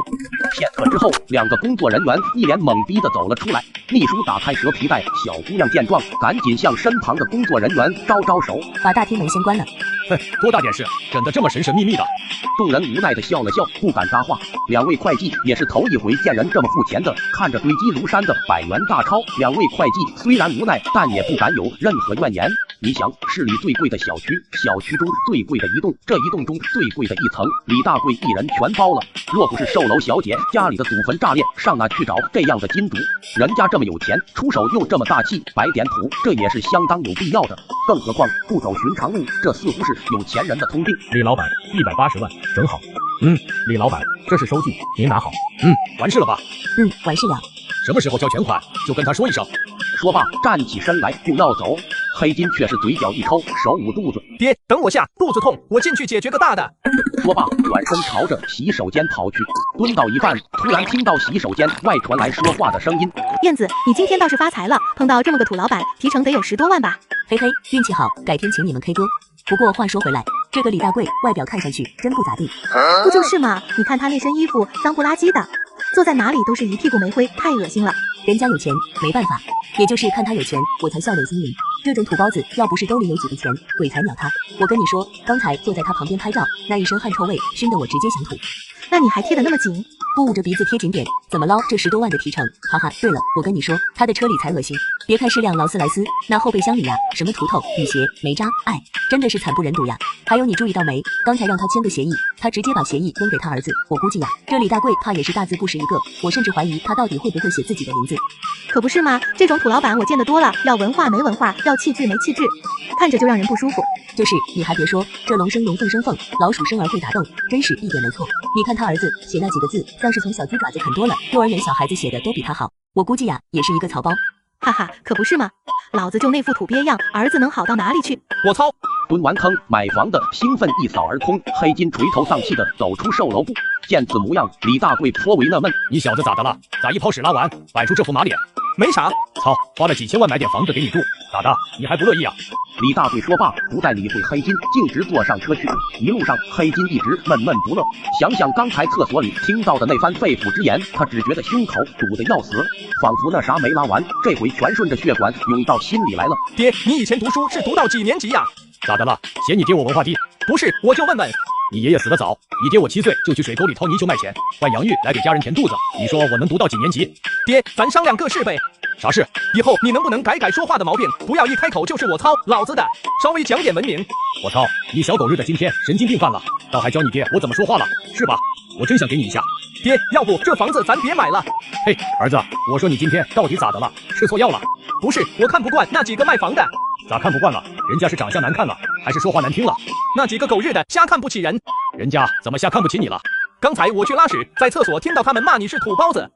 片刻之后，2个工作人员一脸懵逼的走了出来。秘书打开蛇皮袋，小姑娘见状，赶紧向身旁的工作人员招招手，把大厅门先关了。哼，多大点事，整得这么神神秘秘的。众人无奈的笑了笑，不敢搭话。2位会计也是头一回见人这么付钱的，看着堆积如山的100元大钞，2位会计虽然无奈，但也不敢有任何怨言。你想，市里最贵的小区，小区中最贵的一栋，这一栋中最贵的一层，李大贵一人全包了。若不是售楼小姐家里的祖坟炸裂，上哪去找这样的金主？人家这么有钱，出手又这么大气，摆点土，这也是相当有必要的。更何况不走寻常路，这似乎是有钱人的通病。李老板，180万，整好。李老板，这是收据，您拿好。完事了吧？完事了。什么时候交全款？就跟他说一声。说罢，站起身来就要走。黑金却是嘴角一抽，手捂肚子。爹，等我下，肚子痛，我进去解决个大的。说罢，转身朝着洗手间跑去。蹲到一半，突然听到洗手间外传来说话的声音：“燕子，你今天倒是发财了，碰到这么个土老板，提成得有10多万吧？”嘿嘿，运气好，改天请你们 K 歌。不过话说回来，这个李大贵外表看上去真不咋地。不就是嘛，你看他那身衣服脏不拉几的，坐在哪里都是一屁股煤灰，太恶心了。人家有钱，没办法，也就是看他有钱，我才笑脸相迎。这种土包子，要不是兜里有几个钱，鬼才鸟他。我跟你说，刚才坐在他旁边拍照，那一身汗臭味，熏得我直接想吐。那你还贴得那么紧？不捂着鼻子贴紧点，怎么捞这10多万的提成？哈哈，对了，我跟你说，他的车里才恶心，别看是辆劳斯莱斯，那后备箱里呀，什么土头、雨鞋、煤渣，哎，真的是惨不忍睹呀。还有你注意到没？刚才让他签个协议，他直接把协议扔给他儿子。我估计呀，这李大贵怕也是大字不识一个，我甚至怀疑他到底会不会写自己的名字。可不是吗？这种土老板我见得多了，要文化没文化，要气质没气质，看着就让人不舒服。就是，你还别说，这龙生龙，凤生凤，老鼠生儿会打洞，真是一点没错。你看他儿子写那几个字，像是从小鸡爪子啃多了，幼儿园小孩子写的都比他好。我估计呀，也是一个草包。哈哈，可不是吗？老子就那副土鳖样，儿子能好到哪里去？我操！蹲完坑买房的兴奋一扫而空，黑金垂头丧气的走出售楼部。见此模样，李大贵颇为纳闷：你小子咋的了？咋一泡屎拉完，摆出这副马脸？没啥，操，花了几千万买点房子给你住，咋的？你还不乐意啊？李大贵说罢，不再理会黑金，径直坐上车去。一路上，黑金一直闷闷不乐。想想刚才厕所里听到的那番肺腑之言，他只觉得胸口堵得要死，仿佛那啥没拉完，这回全顺着血管涌到心里来了。爹，你以前读书是读到几年级呀？咋的了？嫌你爹我文化低？不是，我就问问。你爷爷死得早，你爹我7岁就去水沟里掏泥鳅卖钱，换洋芋来给家人填肚子。你说我能读到几年级？爹，咱商量个事呗。啥事？以后你能不能改说话的毛病，不要一开口就是我操老子的，稍微讲点文明。我操，你小狗日的今天神经病犯了，倒还教你爹我怎么说话了，是吧？我真想给你一下。爹，要不这房子咱别买了。嘿，儿子，我说你今天到底咋的了？吃错药了？不是，我看不惯那几个卖房的。咋看不惯了？人家是长相难看了，还是说话难听了？那几个狗日的瞎看不起人。人家怎么瞎看不起你了？刚才我去拉屎，在厕所听到他们骂你是土包子。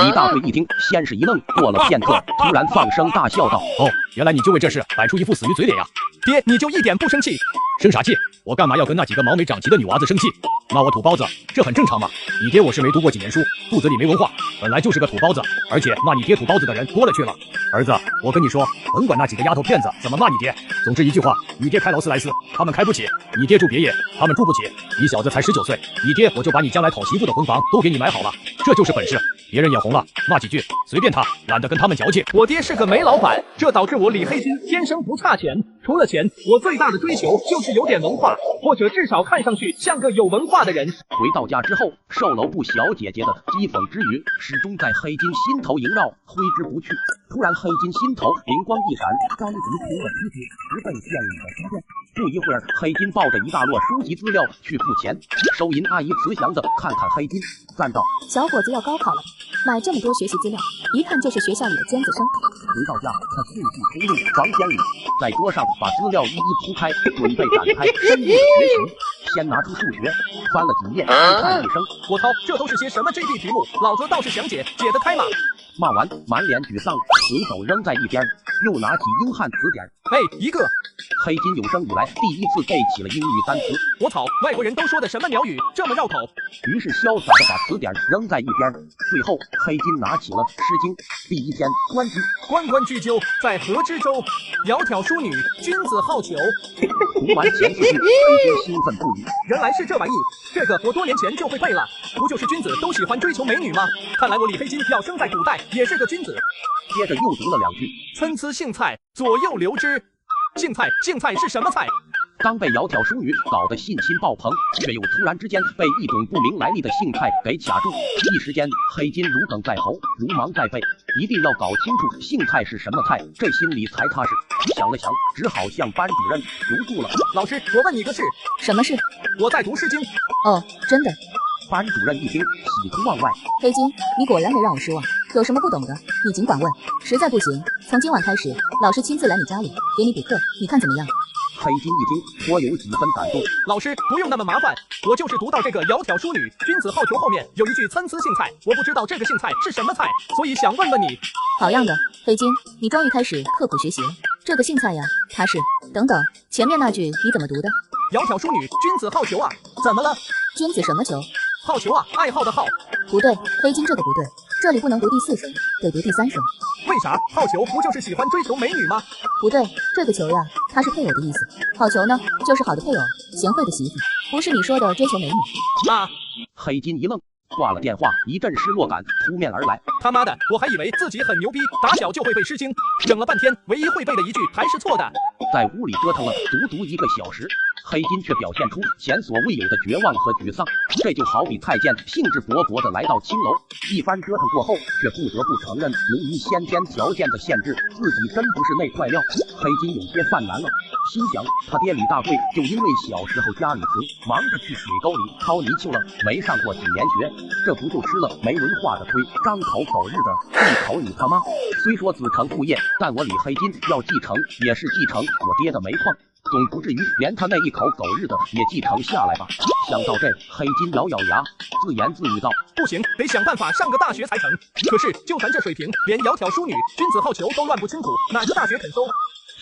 李大贵一听，先是一愣，过了片刻，突然放声大笑道：哦，原来你就为这事摆出一副死鱼嘴脸呀！爹，你就一点不生气？生啥气？我干嘛要跟那几个毛没长齐的女娃子生气？骂我土包子，这很正常嘛。你爹我是没读过几年书，肚子里没文化，本来就是个土包子，而且骂你爹土包子的人多了去了。儿子，我跟你说，甭管那几个丫头片子怎么骂你爹，总之一句话，你爹开劳斯莱斯，他们开不起；你爹住别野，他们住不起。你小子才19岁，你爹我就把你将来讨媳妇的婚房都给你买好了，这就是本事。别人眼红了，骂几句，随便他，懒得跟他们矫情。我爹是个煤老板，这导致我李黑金天生不差钱。除了钱，我最大的追求就是有点文化，或者至少看上去像个有文化的人。回到家之后，售楼部小姐姐的讥讽之语始终在黑金心头萦绕，挥之不去。突然，黑金心头灵光一闪，刚读出了支笔，直奔县里的书店。不一会儿，黑金抱着一大摞书籍资料去付钱。收银阿姨慈祥的看看黑金，赞道：“小伙子要高考了，买这么多学习资料，一看就是学校里的尖子生。”回到家，他迅速冲入房间里，在桌上把资料一一铺开，准备展开深入的学习。先拿出数学，翻了几页，叹一声：“我操，这都是些什么 GB 题目？老子倒是想解，解得开吗？”骂完，满脸沮丧，随手扔在一边，又拿起英汉词典，一个。黑金有生以来第一次背起了英语单词。我操，外国人都说的什么鸟语，这么绕口？于是潇洒的把词典扔在一边。最后，黑金拿起了《诗经》。第一篇关雎：关关雎鸠，在河之洲。窈窕淑女，君子好逑。读完前4句，黑金兴奋不已。原来是这玩意，这个我多年前就会背了。不就是君子都喜欢追求美女吗？看来我李黑金要生在古代也是个君子。接着又读了2句：参差荇菜，左右流之。荇菜是什么菜？刚被窈窕淑女搞得信心爆棚，却又突然之间被一种不明来历的荇菜给卡住，一时间黑金如鲠在喉，如芒在背，一定要搞清楚荇菜是什么菜，这心里才踏实。想了想，只好向班主任求助了。老师，我问你个事。什么事？我在读《诗经》。哦，真的。班主任一听，喜出望外。黑金，你果然没让我失望。有什么不懂的，你尽管问。实在不行，从今晚开始，老师亲自来你家里给你补课，你看怎么样？黑金一听，颇有几分感动。老师不用那么麻烦，我就是读到这个窈窕淑女，君子好逑后面有一句参差荇菜，我不知道这个荇菜是什么菜，所以想问问你。好样的，黑金，你终于开始刻苦学习了。这个荇菜呀，它是……等等，前面那句你怎么读的？窈窕淑女，君子好逑啊，怎么了？君子什么逑？好逑啊，爱好的好。不对，黑金这个不对，这里不能读第4声，得读第3声。为啥？好逑不就是喜欢追求美女吗？不对，这个逑呀，它是配偶的意思。好逑呢，就是好的配偶，贤惠的媳妇，不是你说的追求美女。啊！黑金一愣，挂了电话，一阵失落感扑面而来。他妈的，我还以为自己很牛逼，打小就会背《诗经》，整了半天，唯一会背的一句还是错的。在屋里折腾了足足1个小时，黑金却表现出前所未有的绝望和沮丧。这就好比太监兴致勃勃地来到青楼，一番折腾过后，却不得不承认，由于先天条件的限制，自己真不是那块料。黑金有些犯难了，心想他爹李大贵就因为小时候家里穷，忙着去水沟里掏泥鳅了，没上过几年学，这不就吃了没文化的亏，张口狗日的一口你他妈！虽说子承父业，但我李黑金要继承也是继承我爹的煤矿，总不至于连他那一口狗日的也继承下来吧。想到这，黑金咬咬牙，自言自语道：不行，得想办法上个大学才成。可是就咱这水平，连窈窕淑女，君子好逑都乱不清楚，哪个大学肯收？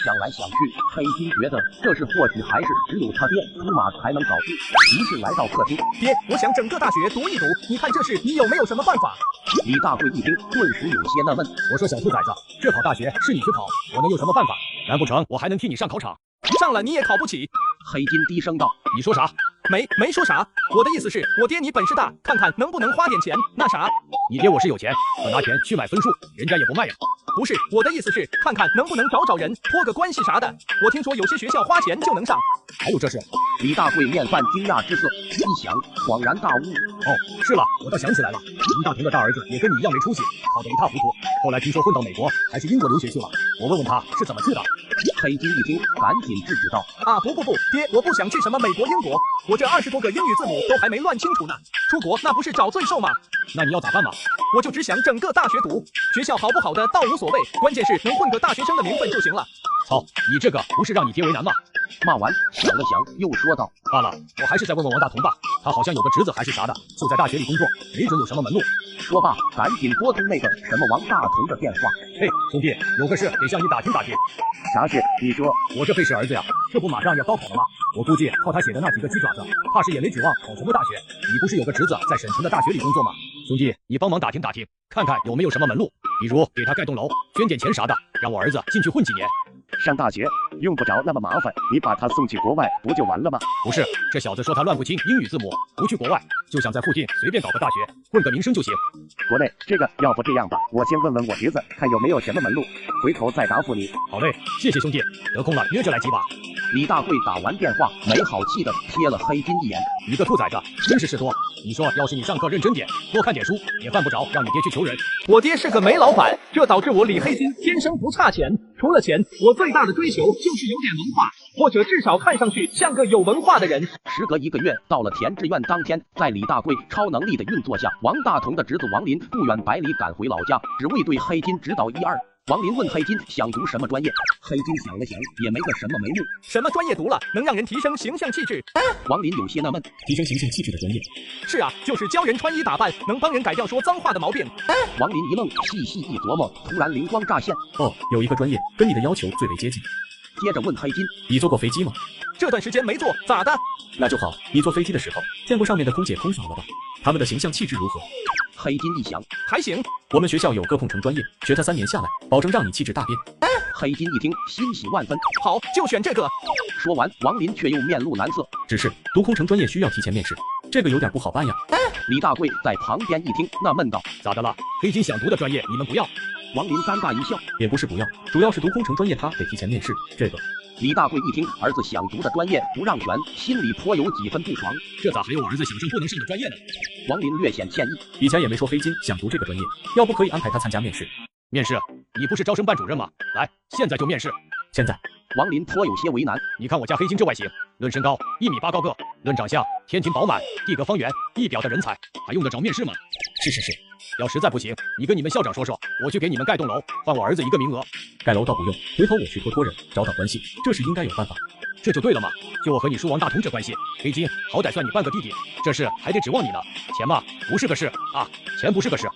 想来想去，黑金觉得这事或许还是只有他爹出马才能搞定，于是来到客厅。爹，我想整个大学读一读，你看这事你有没有什么办法？李大贵一听，顿时有些纳闷。我说小兔崽子，这考大学是你去考，我能有什么办法？难不成我还能替你上考场？上了你也考不起。黑金低声道：你说啥？没说啥，我的意思是，我爹你本事大，看看能不能花点钱。那啥，你爹我是有钱，可拿钱去买分数，人家也不卖呀。不是，我的意思是，看看能不能找人，托个关系啥的。我听说有些学校花钱就能上。还有这事？李大贵面泛惊讶之色，一想，恍然大悟。哦，是了，我倒想起来了，林大同的大儿子也跟你一样没出息，考得一塌糊涂。后来听说混到美国还是英国留学去了，我问问他是怎么去的。黑金一听，赶紧制止道：啊，不，爹，我不想去什么美国、英国，我这20多个英语字母都还没乱清楚呢。出国那不是找罪受吗？那你要咋办嘛？我就只想整个大学读，学校好不好的倒无所谓，关键是能混个大学生的名分就行了。操，你这个不是让你爹为难吗？骂完想了想，又说道：罢了，我还是再问问王大同吧，他好像有个侄子还是啥的，就在大学里工作，没准有什么门路。说罢，赶紧拨通那个什么王大同的电话。嘿，兄弟，有个事得向你打听打听。啥事？你说。我这配是儿子呀，这不马上要高考了吗？我估计靠他写的那几个鸡爪子，怕是也没指望考什么大学。你不是有个侄子在省城的大学里工作吗？兄弟，你帮忙打听打听，看看有没有什么门路，比如给他盖栋楼，捐点钱啥的，让我儿子进去混几年。上大学用不着那么麻烦，你把他送去国外不就完了吗？不是，这小子说他乱不清英语字母，不去国外，就想在附近随便搞个大学，混个名声就行。国内这个，要不这样吧，我先问问我侄子，看有没有什么门路，回头再答复你。好嘞，谢谢兄弟，得空了约着来几把。李大贵打完电话，没好气的瞥了黑金一眼。你个兔崽子，真是事多。你说要是你上课认真点，多看点书，也犯不着让你爹去求人。我爹是个煤老板，这导致我李黑金天生不差钱。除了钱，我最大的追求就是有点文化，或者至少看上去像个有文化的人。时隔1个月，到了填志愿当天，在李大贵超能力的运作下，王大同的侄子王林不远百里赶回老家，只为对黑金指导一二。王林问黑金想读什么专业，黑金想了想，也没个什么眉目。什么专业读了能让人提升形象气质？王林有些纳闷，提升形象气质的专业？是啊，就是教人穿衣打扮，能帮人改掉说脏话的毛病。王林一愣，细细一琢磨，突然灵光乍现。哦，有一个专业跟你的要求最为接近。接着问黑金，你坐过飞机吗？这段时间没坐，咋的？那就好，你坐飞机的时候见过上面的空姐空少了吧？他们的形象气质如何？黑金一想，还行。我们学校有个空乘专业，学它3年下来，保证让你气质大变。黑金一听，欣喜万分，好，就选这个。说完，王林却又面露难色。只是读空乘专业需要提前面试，这个有点不好办呀。李大贵在旁边一听，纳闷道：咋的了？黑金想读的专业你们不要？王林尴尬一笑，也不是不要，主要是读空乘专业他得提前面试，这个。李大贵一听儿子想读的专业不让选，心里颇有几分不爽。这咋还有我儿子想上不能上的专业呢？王林略显歉意，以前也没说黑金想读这个专业，要不可以安排他参加面试。面试？你不是招生办主任吗？来，现在就面试。现在？王林颇有些为难。你看我家黑金这外形，论身高1.8米高个，论长相天庭饱满，地阁方圆，一表的人才，还用得着面试吗？是。要实在不行，你跟你们校长说说，我去给你们盖栋楼，换我儿子1个名额。盖楼倒不用，回头我去托人，找关系，这是应该有办法。这就对了嘛，就我和你叔王大同这关系，黑金好歹算你半个弟弟，这事还得指望你呢。钱嘛，不是个事啊，钱不是个事。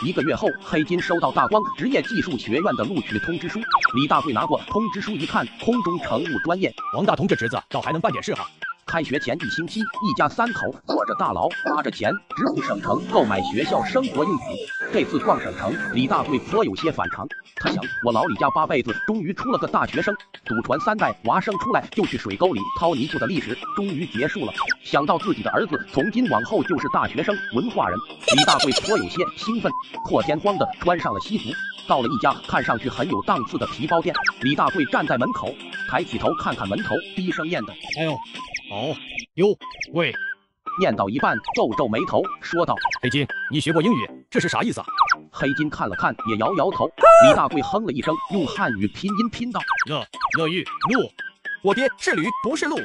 1个月后，黑金收到大光职业技术学院的录取通知书。李大贵拿过通知书一看，空中乘务专业。王大同这侄子倒还能办点事哈。开学前1星期，一家3口坐着大牢，拿着钱直赴省城购买学校生活用品。这次逛省城，李大贵颇有些反常。他想，我老李家8辈子终于出了个大学生，祖传3代娃生出来就去水沟里掏泥鳅的历史终于结束了。想到自己的儿子从今往后就是大学生、文化人，李大贵颇有些兴奋，破天荒地穿上了西服。到了一家看上去很有档次的皮包店，李大贵站在门口，抬起头看看门头，低声念道：“哎呦，好哟，喂。”念到一半，皱皱眉头，说道：“黑金，你学过英语，这是啥意思啊？”黑金看了看，也摇摇头。李大贵哼了一声，用汉语拼音拼道：“乐玉路。”我爹是驴，不是鹿。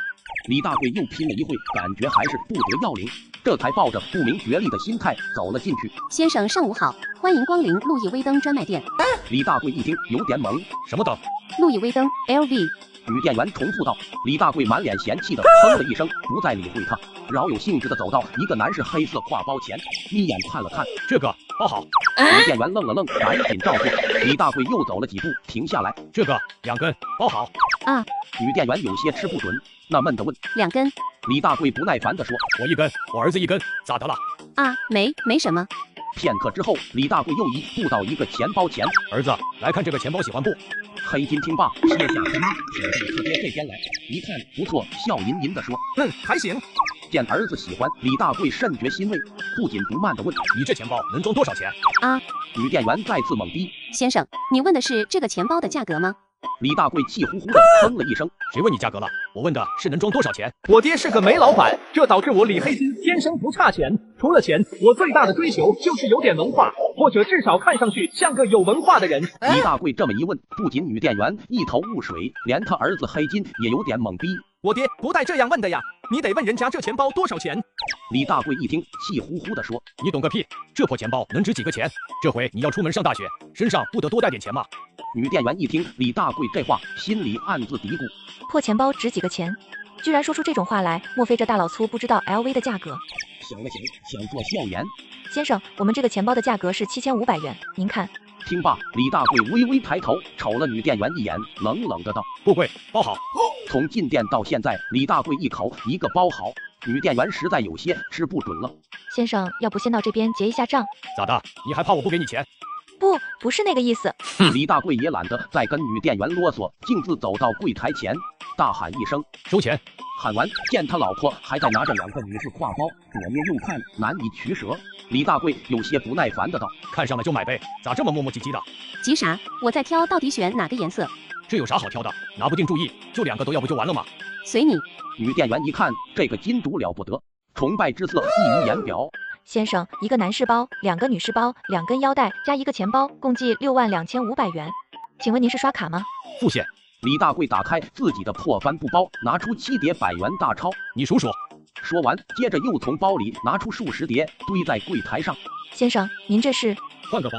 李大贵又拼了一会，感觉还是不得要领，这才抱着不明觉厉的心态走了进去。先生上午好，欢迎光临路易威登专卖店。李大贵一听有点懵，什么灯？路易威登 LV。女店员重复道。李大贵满脸嫌弃的哼了一声，不再理会他，饶有兴致的走到一个男士黑色挎包前，眯眼看了看，这个包好。女店员愣了愣，赶紧照做。李大贵又走了几步，停下来，这个2根包好。啊。女店员有些吃不准，纳闷的问：2根？李大贵不耐烦的说：“我1根，我儿子1根，咋的了？”啊，没什么。片刻之后，李大贵又移步到一个钱包前，儿子，来看这个钱包喜欢不？黑金听罢，卸下钱包，走到他爹这边来，一看不错，笑吟吟的说：“还行。”见儿子喜欢，李大贵甚觉欣慰，不紧不慢的问：“你这钱包能装多少钱？”啊！女店员再次懵逼：“先生，你问的是这个钱包的价格吗？”李大贵气呼呼的哼了一声：“谁问你价格了？我问的是能装多少钱。”我爹是个煤老板，这导致我李黑金天生不差钱。除了钱，我最大的追求就是有点文化，或者至少看上去像个有文化的人。李大贵这么一问，不仅女店员一头雾水，连他儿子黑金也有点懵逼。我爹不带这样问的呀，你得问人家这钱包多少钱。李大贵一听，气呼呼的说：“你懂个屁！这破钱包能值几个钱？这回你要出门上大学，身上不得多带点钱吗？”女店员一听李大贵这话，心里暗自嘀咕：破钱包值几个钱？居然说出这种话来，莫非这大老粗不知道 LV 的价格？想了想，想做笑言：“先生，我们这个钱包的价格是7500元，您看。”听罢，李大贵微微抬头，瞅了女店员一眼，冷冷的道：“不贵，包好。”从进店到现在，李大贵一口一个包好，女店员实在有些吃不准了。先生，要不先到这边结一下账？咋的？你还怕我不给你钱？不是那个意思。李大贵也懒得再跟女店员啰嗦，径自走到柜台前，大喊一声收钱。喊完，见他老婆还在拿着2个女士挎包，左捏右看，难以取舍。李大贵有些不耐烦的道：“看上了就买呗，咋这么磨磨唧唧的？急啥？我在挑，到底选哪个颜色？这有啥好挑的？拿不定主意，就2个都要不就完了吗？随你。”女店员一看这个金主了不得，崇拜之色溢于言表。先生，一个男士包，2个女士包，2根腰带加1个钱包，共计62500元。请问您是刷卡吗？付现。李大贵打开自己的破帆布包，拿出7叠100元大钞，你数数。说完，接着又从包里拿出数十叠，堆在柜台上。先生，您这是？换个包。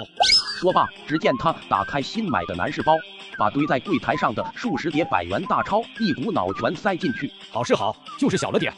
说罢，只见他打开新买的男士包，把堆在柜台上的数十叠100元大钞一股脑全塞进去。好是好，就是小了点。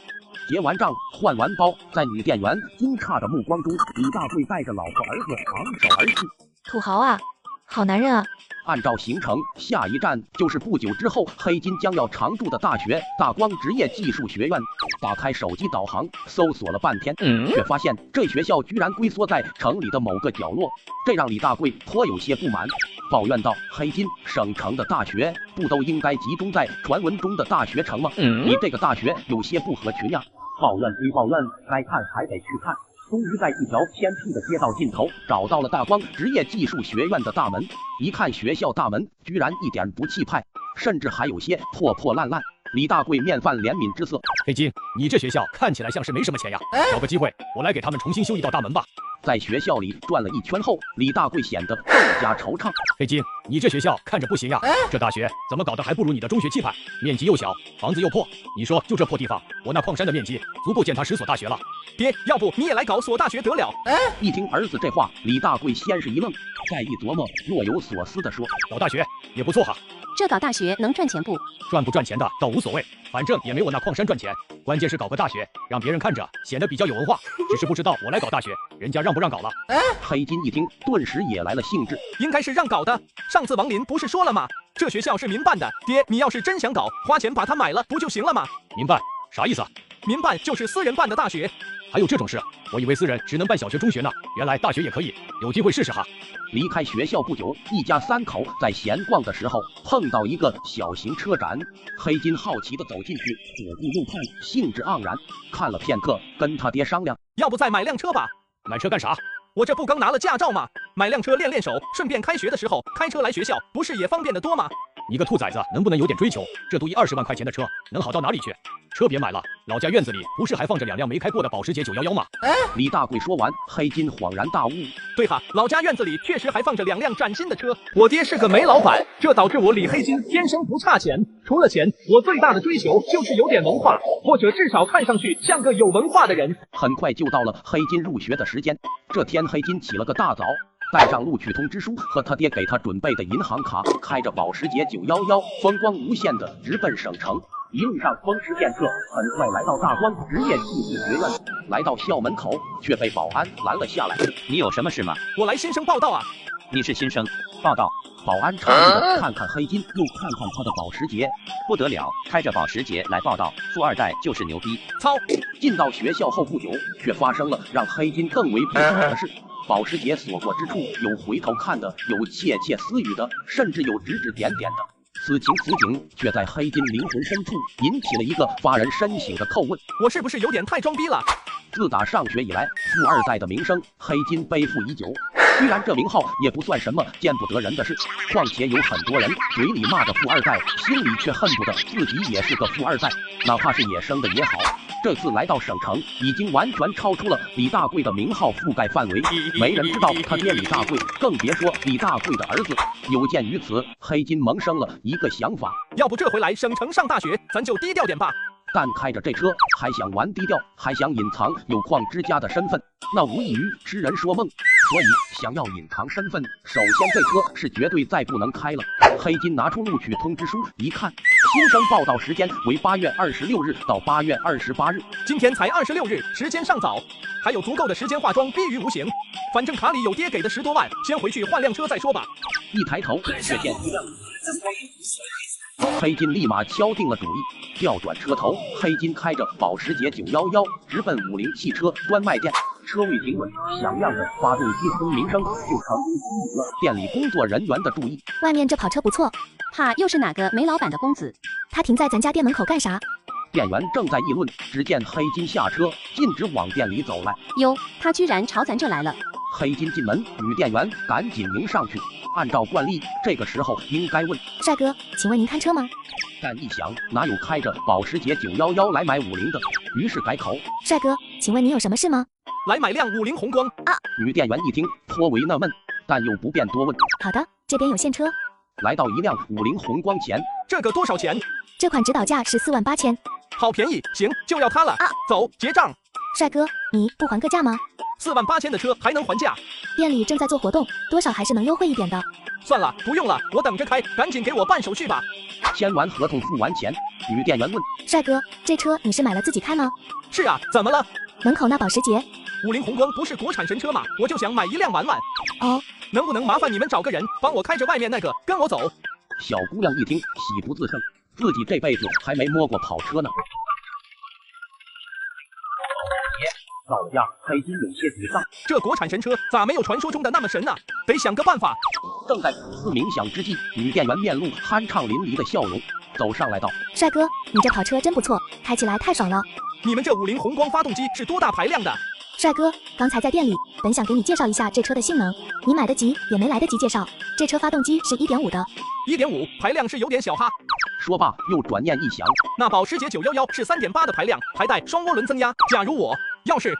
结完账，换完包，在女店员惊诧的目光中，李大贵带着老婆儿子昂首而去。土豪啊，好男人啊！按照行程，下一站就是不久之后黑金将要常驻的大学大光职业技术学院。打开手机导航，搜索了半天，却发现这学校居然龟缩在城里的某个角落，这让李大贵颇有些不满，抱怨道：“黑金，省城的大学不都应该集中在传闻中的大学城吗？你这个大学有些不合群呀！”抱怨归抱怨，该看还得去看。终于在一条偏僻的街道尽头找到了大光职业技术学院的大门。一看学校大门，居然一点不气派，甚至还有些破破烂烂。李大贵面泛怜悯之色：“黑金，你这学校看起来像是没什么钱呀，找个机会我来给他们重新修一道大门吧。”在学校里转了一圈后，李大贵显得更加惆怅。黑金，你这学校看着不行呀，这大学怎么搞得还不如你的中学气派？面积又小，房子又破，你说就这破地方，我那矿山的面积足够建他10所大学了。爹，要不你也来搞所大学得了？一听儿子这话，李大贵先是一愣，再一琢磨，若有所思地说：“搞大学也不错哈。”这搞大学能赚钱不？赚不赚钱的倒无所谓，反正也没我那矿山赚钱。关键是搞个大学，让别人看着显得比较有文化。只是不知道我来搞大学，人家让不让搞了。黑金一听，顿时也来了兴致，应该是让搞的。上次王林不是说了吗？这学校是民办的，爹，你要是真想搞，花钱把它买了不就行了吗？民办啥意思？民办就是私人办的大学。还有这种事？我以为私人只能办小学、中学呢，原来大学也可以，有机会试试哈。离开学校不久，一家3口在闲逛的时候碰到一个小型车展，黑金好奇地走进去，左顾右看，兴致盎然。看了片刻，跟他爹商量，要不再买辆车吧？买车干啥？我这不刚拿了驾照吗？买辆车练练手，顺便开学的时候开车来学校，不是也方便得多吗？你个兔崽子，能不能有点追求？这都20万块钱的车，能好到哪里去？车别买了，老家院子里不是还放着2辆没开过的保时捷911吗？李大贵说完，黑金恍然大悟，对哈，老家院子里确实还放着2辆崭新的车。我爹是个煤老板，这导致我李黑金天生不差钱。除了钱，我最大的追求就是有点文化，或者至少看上去像个有文化的人。很快就到了黑金入学的时间，这天黑金起了个大早，带上录取通知书和他爹给他准备的银行卡，开着保时捷911，风光无限的直奔省城。一路上风驰电掣，很快来到大光职业技术学院。来到校门口，却被保安拦了下来。你有什么事吗？我来新生报道啊。你是新生，报道。保安诧异的看看黑金，又看看他的保时捷，不得了，开着保时捷来报道，富二代就是牛逼。操！进到学校后不久，却发生了让黑金更为不爽的事。保时捷锁过之处，有回头看的，有窃窃私语的，甚至有指指点点的。此情此景，却在黑金灵魂深处引起了一个发人深省的叩问：我是不是有点太装逼了？自打上学以来，富二代的名声，黑金背负已久。虽然这名号也不算什么见不得人的事，况且有很多人嘴里骂着富二代，心里却恨不得自己也是个富二代，哪怕是野生的也好。这次来到省城，已经完全超出了李大贵的名号覆盖范围，没人知道他爹李大贵，更别说李大贵的儿子。有鉴于此，黑金萌生了一个想法：要不这回来省城上大学，咱就低调点吧。但开着这车，还想玩低调，还想隐藏有矿之家的身份，那无异于痴人说梦。所以想要隐藏身份，首先这车是绝对再不能开了。黑金拿出录取通知书一看，新生报到时间为8月26日到8月28日，今天才26日，时间尚早，还有足够的时间化妆逼于无形。反正卡里有爹给的10多万，先回去换辆车再说吧。一抬头却见一辆。黑金立马敲定了主意，调转车头，黑金开着保时捷911直奔50汽车专卖店。车位停稳，响亮的发动机轰鸣声就成功吸引了店里工作人员的注意。外面这跑车不错，怕又是哪个煤老板的公子？他停在咱家店门口干啥？店员正在议论，只见黑金下车，径直往店里走来。哟，他居然朝咱这来了！黑金进门，女店员赶紧迎上去。按照惯例，这个时候应该问帅哥，请问您看车吗？但一想，哪有开着保时捷911来买50的，于是改口。帅哥，请问您有什么事吗？来买辆50红光啊！女店员一听，颇为纳闷，但又不便多问。好的，这边有现车。来到一辆50红光前，这个多少钱？这款指导价是48000。好便宜，行，就要它了啊！走，结账。帅哥，你不还个价吗？48000的车还能还价？店里正在做活动，多少还是能优惠一点的。算了，不用了，我等着开，赶紧给我办手续吧。签完合同付完钱，女店员问：帅哥，这车你是买了自己开吗？是啊，怎么了？门口那保时捷50红光不是国产神车吗？我就想买一辆玩玩。哦，能不能麻烦你们找个人帮我开着外面那个，跟我走？小姑娘一听，喜不自胜，自己这辈子还没摸过跑车呢。到了家，黑金有些沮丧，这国产神车咋没有传说中的那么神呢？得想个办法。正在苦思冥想之际，女店员面露酣畅淋漓的笑容，走上来道：帅哥，你这跑车真不错，开起来太爽了。你们这50红光发动机是多大排量的？帅哥，刚才在店里，本想给你介绍一下这车的性能，你买得及也没来得及介绍。这车发动机是1.5的，1.5排量是有点小哈。说罢又转念一想，那保时捷911是3.8的排量，还带双涡轮增压。假如我要是……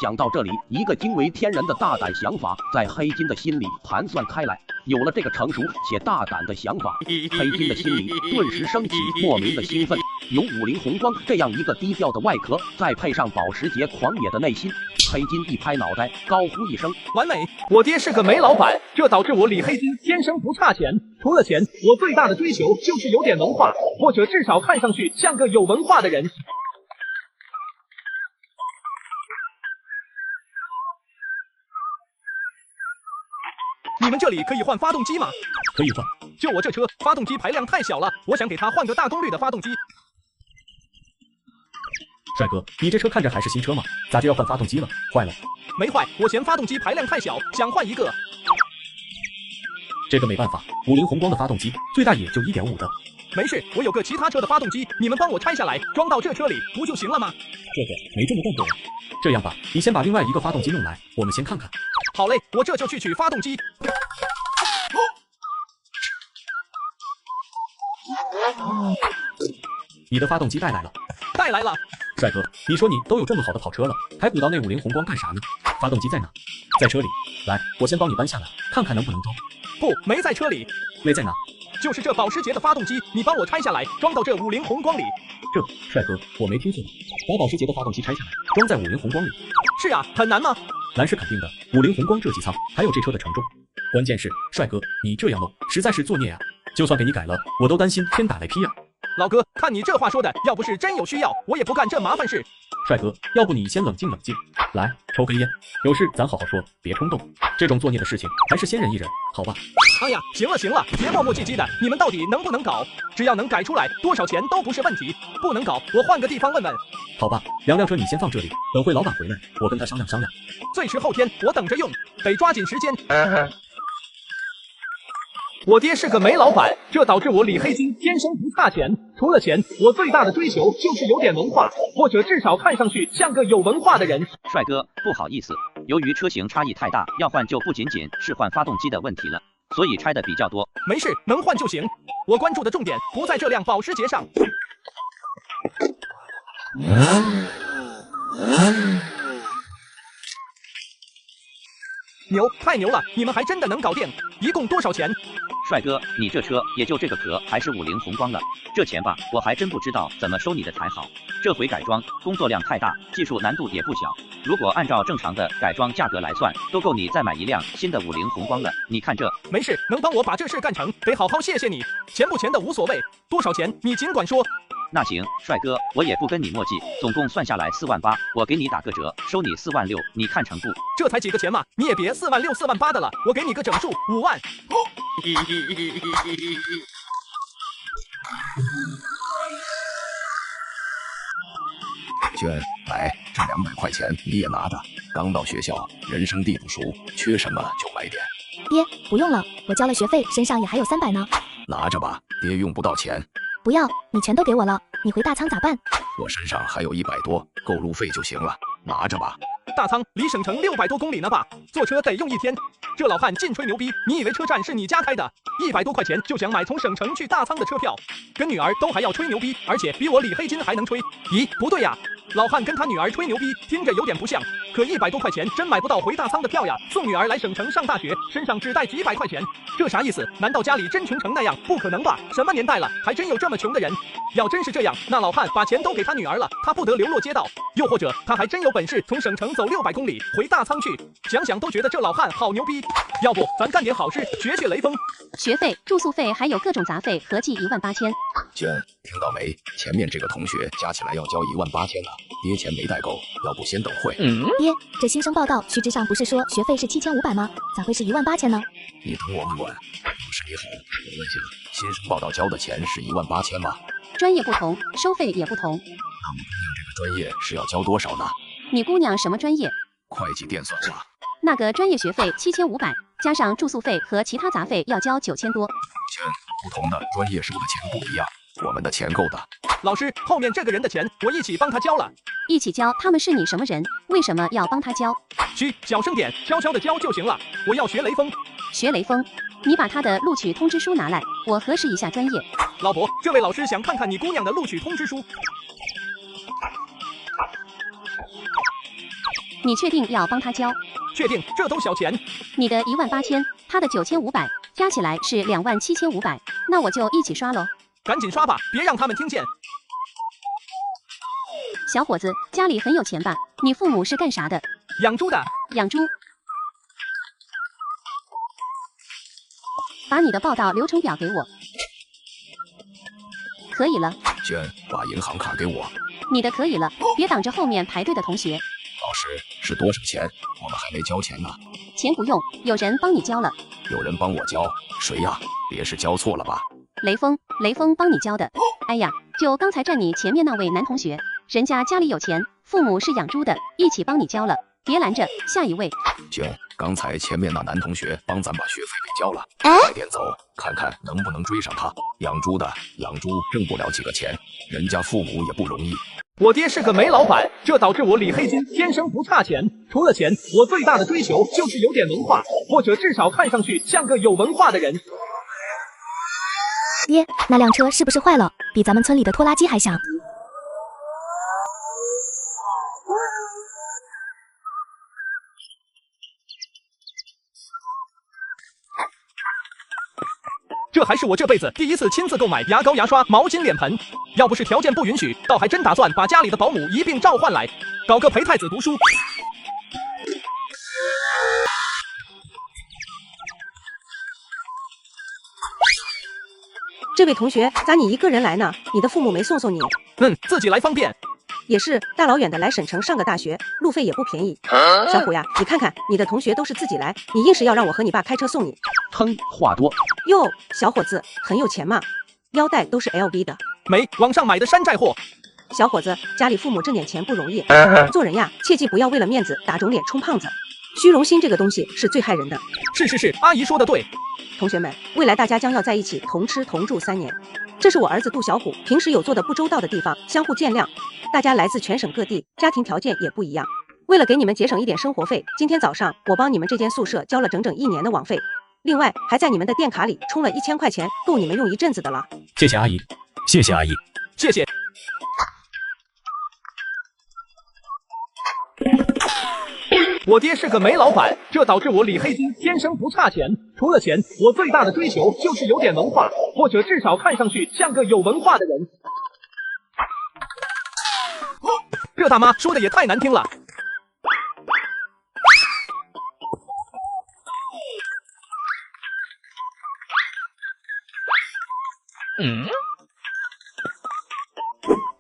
想到这里，一个惊为天人的大胆想法在黑金的心里盘算开来。有了这个成熟且大胆的想法，黑金的心里顿时升起莫名的兴奋。有50红光这样一个低调的外壳，再配上保时捷狂野的内心，黑金一拍脑袋，高呼一声：完美！我爹是个煤老板，这导致我李黑金天生不差钱。除了钱，我最大的追求就是有点文化，或者至少看上去像个有文化的人。你们这里可以换发动机吗？可以换。就我这车，发动机排量太小了，我想给它换个大功率的发动机。帅哥，你这车看着还是新车吗？咋就要换发动机了？坏了？没坏，我嫌发动机排量太小，想换一个。这个没办法，50红光的发动机最大也就1.5的。没事，我有个其他车的发动机，你们帮我拆下来，装到这车里不就行了吗？这个没这么干过呀。这样吧，你先把另外一个发动机弄来，我们先看看。好嘞，我这就去取发动机。你的发动机带来了。带来了。帅哥，你说你都有这么好的跑车了，还鼓捣那50红光干啥呢？发动机在哪？在车里。来，我先帮你搬下来，看看能不能装。不，没在车里。没在哪？就是这保时捷的发动机，你帮我拆下来，装到这50红光里。这，帅哥，我没听错吧？把保时捷的发动机拆下来，装在50红光里。是啊，很难吗？难是肯定的，50红光这几仓，还有这车的承重。关键是，帅哥，你这样弄，实在是作孽啊！就算给你改了，我都担心天打雷劈呀。老哥，看你这话说的，要不是真有需要，我也不干这麻烦事。帅哥，要不你先冷静冷静，来抽根烟，有事咱好好说，别冲动。这种作孽的事情，还是先忍一忍，好吧？哎呀，行了行了，别磨磨唧唧的，你们到底能不能搞？只要能改出来，多少钱都不是问题。不能搞，我换个地方问问。好吧，2辆车你先放这里，等会老板回来，我跟他商量商量。最迟后天，我等着用，得抓紧时间。我爹是个煤老板，这导致我李黑金天生不差钱。除了钱，我最大的追求就是有点文化，或者至少看上去像个有文化的人。帅哥，不好意思，由于车型差异太大，要换就不仅仅是换发动机的问题了，所以拆的比较多。没事，能换就行。我关注的重点不在这辆保时捷上。牛，太牛了！你们还真的能搞定。一共多少钱？帅哥，你这车也就这个壳，还是50红光了，这钱吧，我还真不知道怎么收你的才好。这回改装工作量太大，技术难度也不小。如果按照正常的改装价格来算，都够你再买一辆新的50红光了。你看这，没事，能帮我把这事干成，得好好谢谢你。钱不钱的无所谓，多少钱你尽管说。那行，帅哥，我也不跟你墨迹，总共算下来48000，我给你打个折，收你46000，你看成不？这才几个钱嘛，你也别46000、48000的了，我给你个整数5万。娟，来，这200块钱你也拿着。刚到学校，人生地不熟，缺什么就买点。爹，不用了，我交了学费，身上也还有300呢。拿着吧，爹用不到钱。不要，你钱都给我了，你回大仓咋办？我身上还有100多，够路费就行了，拿着吧。大仓离省城600多公里呢吧？坐车得用1天。这老汉净吹牛逼，你以为车站是你家开的？100多块钱就想买从省城去大仓的车票，跟女儿都还要吹牛逼，而且比我李黑金还能吹。咦，不对呀，老汉跟他女儿吹牛逼，听着有点不像。可100多块钱真买不到回大仓的票呀！送女儿来省城上大学，身上只带几百块钱，这啥意思？难道家里真穷成那样？不可能吧？什么年代了，还真有这么穷的人？要真是这样，那老汉把钱都给他女儿了，他不得流落街道。又或者他还真有本事从省城走600公里回大仓去，想想都觉得这老汉好牛逼。要不咱干点好事，学学雷锋。学费、住宿费还有各种杂费，合计18000。娟，听到没？前面这个同学加起来要交18000呢。爹钱没带够，要不先等会。爹，这新生报到须知上不是说学费是7500吗？咋会是18000呢？你等我问问。老师你好，我问下，新生报到交的钱是18000吗？专业不同，收费也不同。那我姑娘这个专业是要交多少呢？你姑娘什么专业？会计电算法。那个专业学费7500，加上住宿费和其他杂费要交9000多。钱，不同的专业收的钱不一样，我们的钱够的。老师，后面这个人的钱我一起帮他交了。一起交？他们是你什么人？为什么要帮他交？嘘，小声点，悄悄的交就行了。我要学雷锋。学雷锋？你把他的录取通知书拿来，我核实一下专业。老伯，这位老师想看看你姑娘的录取通知书。你确定要帮他交？确定，这都小钱。你的18000，他的9500，加起来是27500，那我就一起刷喽。赶紧刷吧，别让他们听见。小伙子，家里很有钱吧？你父母是干啥的？养猪的。养猪。把你的报到流程表给我。可以了。娟，把银行卡给我。你的可以了，别挡着后面排队的同学。老师，是多少钱？我们还没交钱呢。钱不用，有人帮你交了。有人帮我交？谁呀？别是交错了吧？雷锋，雷锋帮你交的。哎呀，就刚才站你前面那位男同学，人家家里有钱，父母是养猪的，一起帮你交了。别拦着，下一位。娟，刚才前面那男同学帮咱把学费给交了，快点走，看看能不能追上他。养猪的，养猪挣不了几个钱，人家父母也不容易。我爹是个煤老板，这导致我李黑金天生不差钱。除了钱，我最大的追求就是有点文化，或者至少看上去像个有文化的人。爹，那辆车是不是坏了？比咱们村里的拖拉机还响。这还是我这辈子第一次亲自购买牙膏、牙刷、毛巾、脸盆。要不是条件不允许，倒还真打算把家里的保姆一并召唤来，搞个陪太子读书。这位同学，咋你一个人来呢？你的父母没送你？自己来方便。也是，大老远的来省城上个大学，路费也不便宜。小虎呀，你看看，你的同学都是自己来，你硬是要让我和你爸开车送你。哼，话多。哟，小伙子很有钱嘛，腰带都是 LV 的。没，网上买的山寨货。小伙子，家里父母挣点钱不容易，做人呀，切记不要为了面子打肿脸充胖子。虚荣心这个东西是最害人的。是，阿姨说的对。同学们，未来大家将要在一起同吃同住3年。这是我儿子杜小虎，平时有做的不周到的地方，相互见谅。大家来自全省各地，家庭条件也不一样。为了给你们节省一点生活费，今天早上我帮你们这间宿舍交了整整1年的网费，另外还在你们的电卡里充了1000块钱，够你们用一阵子的了。谢谢阿姨，谢谢阿姨，谢谢。我爹是个煤老板，这导致我李黑金天生不差钱。除了钱，我最大的追求就是有点文化，或者至少看上去像个有文化的人。这大妈说的也太难听了。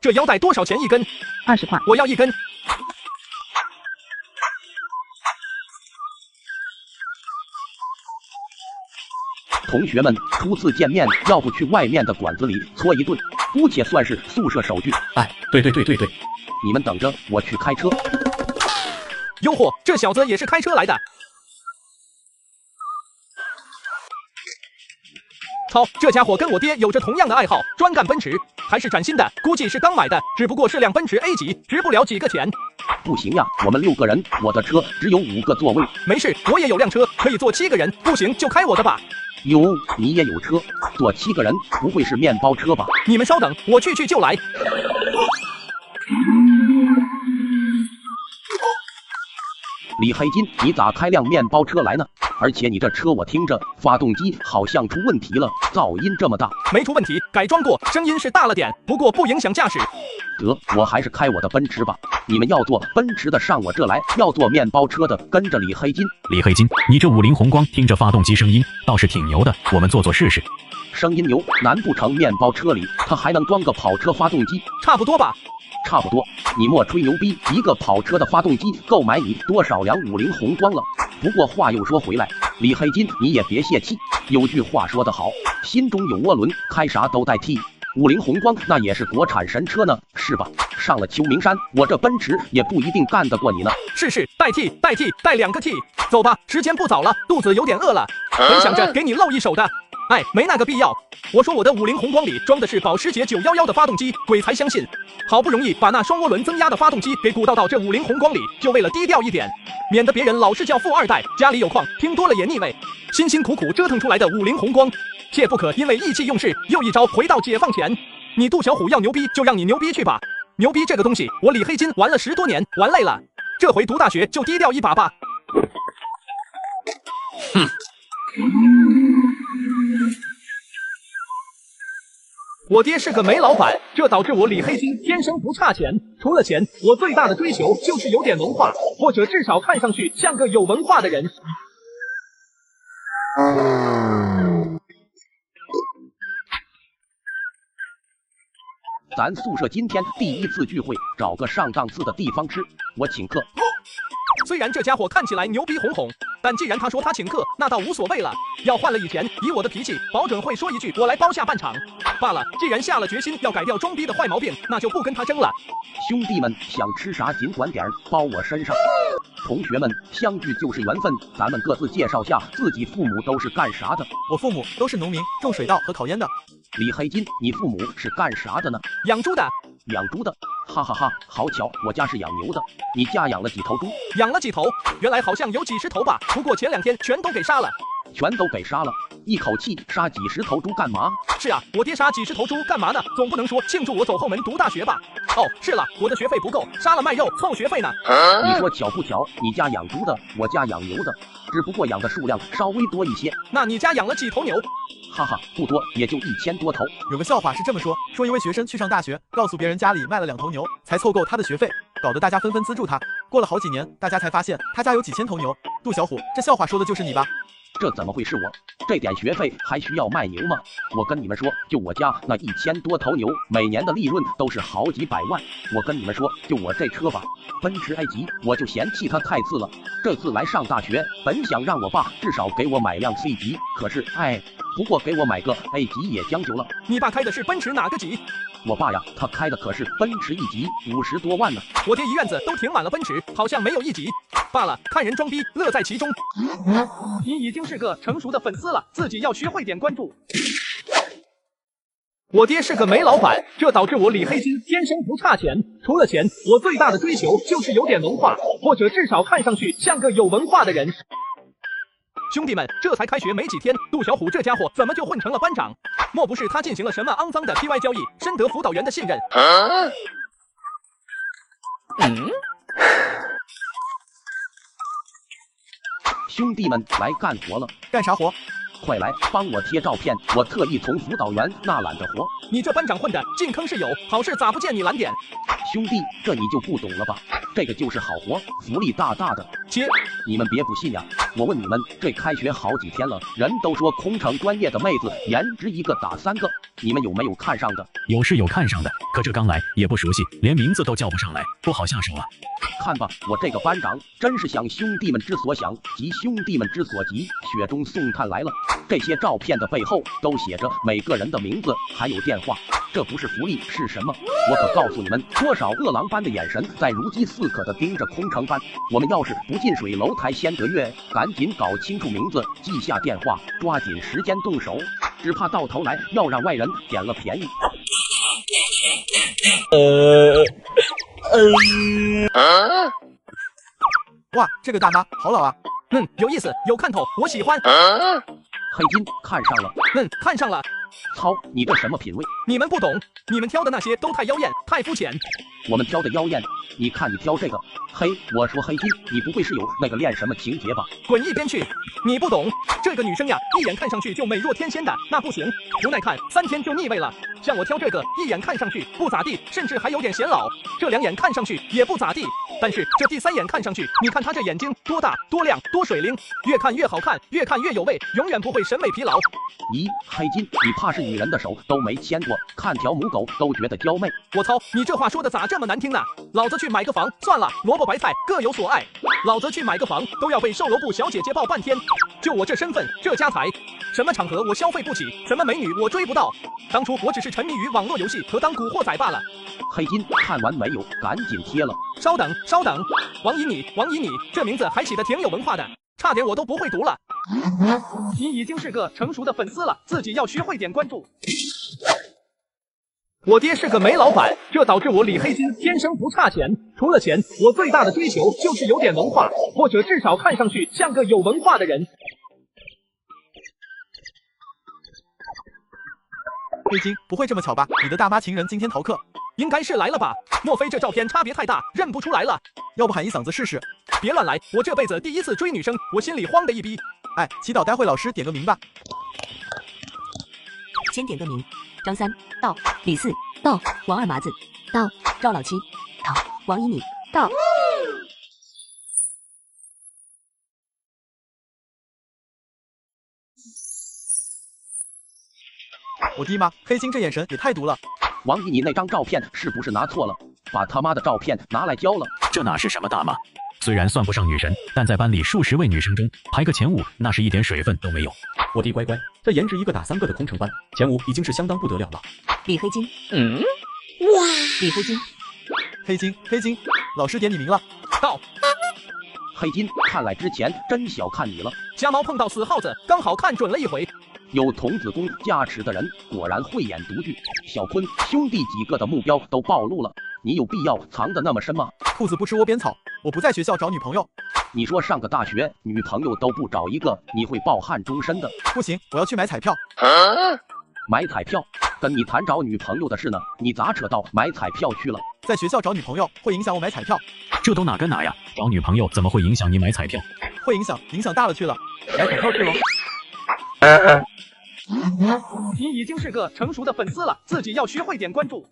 这腰带多少钱一根？20块。我要1根。同学们初次见面，要不去外面的馆子里搓一顿，姑且算是宿舍手续。哎，对，你们等着，我去开车。哟嚯，这小子也是开车来的。操，这家伙跟我爹有着同样的爱好，专干奔驰，还是崭新的，估计是刚买的，只不过是辆奔驰 A 级，值不了几个钱。不行呀，我们6个人，我的车只有5个座位。没事，我也有辆车，可以坐7个人，不行就开我的吧。哟，你也有车，坐7个人，不会是面包车吧？你们稍等，我去就来。李黑金，你咋开辆面包车来呢？而且你这车我听着发动机好像出问题了，噪音这么大。没出问题，改装过，声音是大了点，不过不影响驾驶。得，我还是开我的奔驰吧。你们要坐奔驰的上我这来，要坐面包车的跟着李黑金。李黑金，你这50宏光听着发动机声音倒是挺牛的，我们坐试试。声音牛，难不成面包车里它还能装个跑车发动机？差不多吧。差不多，你莫吹牛逼，一个跑车的发动机够买你多少辆50宏光了。不过话又说回来，李黑金你也别泄气，有句话说得好，心中有涡轮，开啥都代替。50宏光那也是国产神车呢，是吧？上了秋名山，我这奔驰也不一定干得过你呢。是，代替，带2个 T。走吧，时间不早了，肚子有点饿了，本想着给你露一手的。哎，没那个必要。我说我的50宏光里装的是保时捷911的发动机，鬼才相信。好不容易把那双涡轮增压的发动机给鼓捣到这50宏光里，就为了低调一点，免得别人老是叫富二代，家里有矿，听多了也腻味。辛辛苦苦折腾出来的50宏光，切不可因为意气用事，又一招回到解放前。你杜小虎要牛逼就让你牛逼去吧，牛逼这个东西，我李黑金玩了10多年，玩累了，这回读大学就低调一把吧。哼。我爹是个煤老板，这导致我李黑金天生不差钱。除了钱，我最大的追求就是有点文化，或者至少看上去像个有文化的人。咱宿舍今天第一次聚会，找个上档次的地方吃，我请客。虽然这家伙看起来牛逼哄哄，但既然他说他请客，那倒无所谓了。要换了以前，以我的脾气，保准会说一句我来包下半场。罢了，既然下了决心要改掉装逼的坏毛病，那就不跟他争了。兄弟们想吃啥尽管点，包我身上。同学们相聚就是缘分，咱们各自介绍下自己父母都是干啥的。我父母都是农民，种水稻和烤烟的。李黑金，你父母是干啥的呢？养猪的。养猪的，哈哈哈，好巧，我家是养牛的。你家养了几头猪？养了几头？原来好像有几十头吧，不过前2天全都给杀了。全都给杀了？一口气杀几十头猪干嘛？是啊，我爹杀几十头猪干嘛呢？总不能说庆祝我走后门读大学吧？哦，是了，我的学费不够，杀了卖肉凑学费呢。你说巧不巧？你家养猪的，我家养牛的，只不过养的数量稍微多一些。那你家养了几头牛？哈哈，不多，也就1000多头。有个笑话是这么说，一位学生去上大学，告诉别人家里卖了2头牛，才凑够他的学费，搞得大家纷纷资助他。过了好几年，大家才发现他家有几千头牛。杜小虎，这笑话说的就是你吧？这怎么会是我？这点学费还需要卖牛吗？我跟你们说，就我家那1000多头牛，每年的利润都是好几百万。我跟你们说，就我这车吧，奔驰 A 级，我就嫌弃它太次了。这次来上大学，本想让我爸至少给我买辆 C 级，可是不过给我买个 A 级也将就了。你爸开的是奔驰哪个级？我爸呀，他开的可是奔驰1级，50多万呢。我爹一院子都停满了奔驰，好像没有1级。罢了，看人装逼，乐在其中。你已经是个成熟的粉丝了，自己要学会点关注。我爹是个煤老板，这导致我李黑金天生不差钱。除了钱，我最大的追求就是有点文化，或者至少看上去像个有文化的人。兄弟们，这才开学没几天，杜小虎这家伙怎么就混成了班长？莫不是他进行了什么肮脏的 PY 交易，深得辅导员的信任？兄弟们来干活了。干啥活？快来帮我贴照片，我特意从辅导员那揽的活。你这班长混的进坑是有，好事咋不见你揽点？兄弟，这你就不懂了吧？这个就是好活，福利大大的。切，你们别不信呀！我问你们，这开学好几天了，人都说空乘专业的妹子颜值1个打3个，你们有没有看上的？有是有看上的，可这刚来也不熟悉，连名字都叫不上来，不好下手啊。看吧，我这个班长真是想兄弟们之所想，急兄弟们之所急，雪中送炭来了。这些照片的背后都写着每个人的名字，还有电话。这不是福利是什么？我可告诉你们，多少饿狼般的眼神在如饥似渴地盯着空乘班。我们要是不近水楼台先得月，赶紧搞清楚名字，记下电话，抓紧时间动手。只怕到头来要让外人捡了便宜。哇，这个大妈好老啊！有意思，有看头，我喜欢。黑金看上了，看上了。操，你这什么品味？你们不懂，你们挑的那些都太妖艳，太肤浅。我们挑的妖艳，你看你挑这个，嘿，我说黑金，你不会是有那个恋什么情节吧？滚一边去！你不懂，这个女生呀，一眼看上去就美若天仙的，那不行，不耐看，3天就腻味了。像我挑这个，一眼看上去不咋地，甚至还有点显老。这2眼看上去也不咋地，但是这第3眼看上去，你看她这眼睛多大、多亮、多水灵，越看越好看，越看越有味，永远不会审美疲劳。咦，黑金，你怕是女人的手都没牵过，看条母狗都觉得娇媚。我操，你这话说的咋这么难听呢？老子去买个房算了，萝卜白菜各有所爱。老子去买个房都要被售楼部小姐姐抱半天，就我这身份，这家财，什么场合我消费不起，什么美女我追不到。当初我只是沉迷于网络游戏和当古惑仔罢了。黑金看完没有？赶紧贴了。稍等，稍等，王以你，王以你，这名字还起得挺有文化的，差点我都不会读了。你已经是个成熟的粉丝了，自己要学会点关注。我爹是个煤老板，这导致我李黑金天生不差钱。除了钱，我最大的追求就是有点文化，或者至少看上去像个有文化的人。黑金，不会这么巧吧？你的大妈情人今天逃课，应该是来了吧？莫非这照片差别太大，认不出来了？要不喊一嗓子试试？别乱来，我这辈子第一次追女生，我心里慌的一逼。哎，祈祷待会老师点个名吧。先点个名：张三到，李四到，王二麻子到，赵老七到，王以你到。我弟妈，黑金这眼神也太毒了。王以你那张照片是不是拿错了？把他妈的照片拿来交了。这哪是什么大妈？虽然算不上女神，但在班里数十位女生中排个前5，那是一点水分都没有。我弟乖乖，这颜值一个打3个的空城班，前5已经是相当不得了了。李黑金，哇，李黑金，黑金，黑金，老师点你名了。到。黑金，看来之前真小看你了。瞎猫碰到死耗子，刚好看准了一回。有童子功加持的人，果然会演独剧。小坤兄弟几个的目标都暴露了，你有必要藏得那么深吗？兔子不吃窝边草，我不在学校找女朋友。你说上个大学女朋友都不找一个，你会抱憾终身的。不行，我要去买彩票。买彩票？跟你谈找女朋友的事呢，你咋扯到买彩票去了？在学校找女朋友会影响我买彩票？这都哪跟哪呀？找女朋友怎么会影响你买彩票？会影响，影响大了去了。买彩票去喽。你已经是个成熟的粉丝了，自己要学会点关注。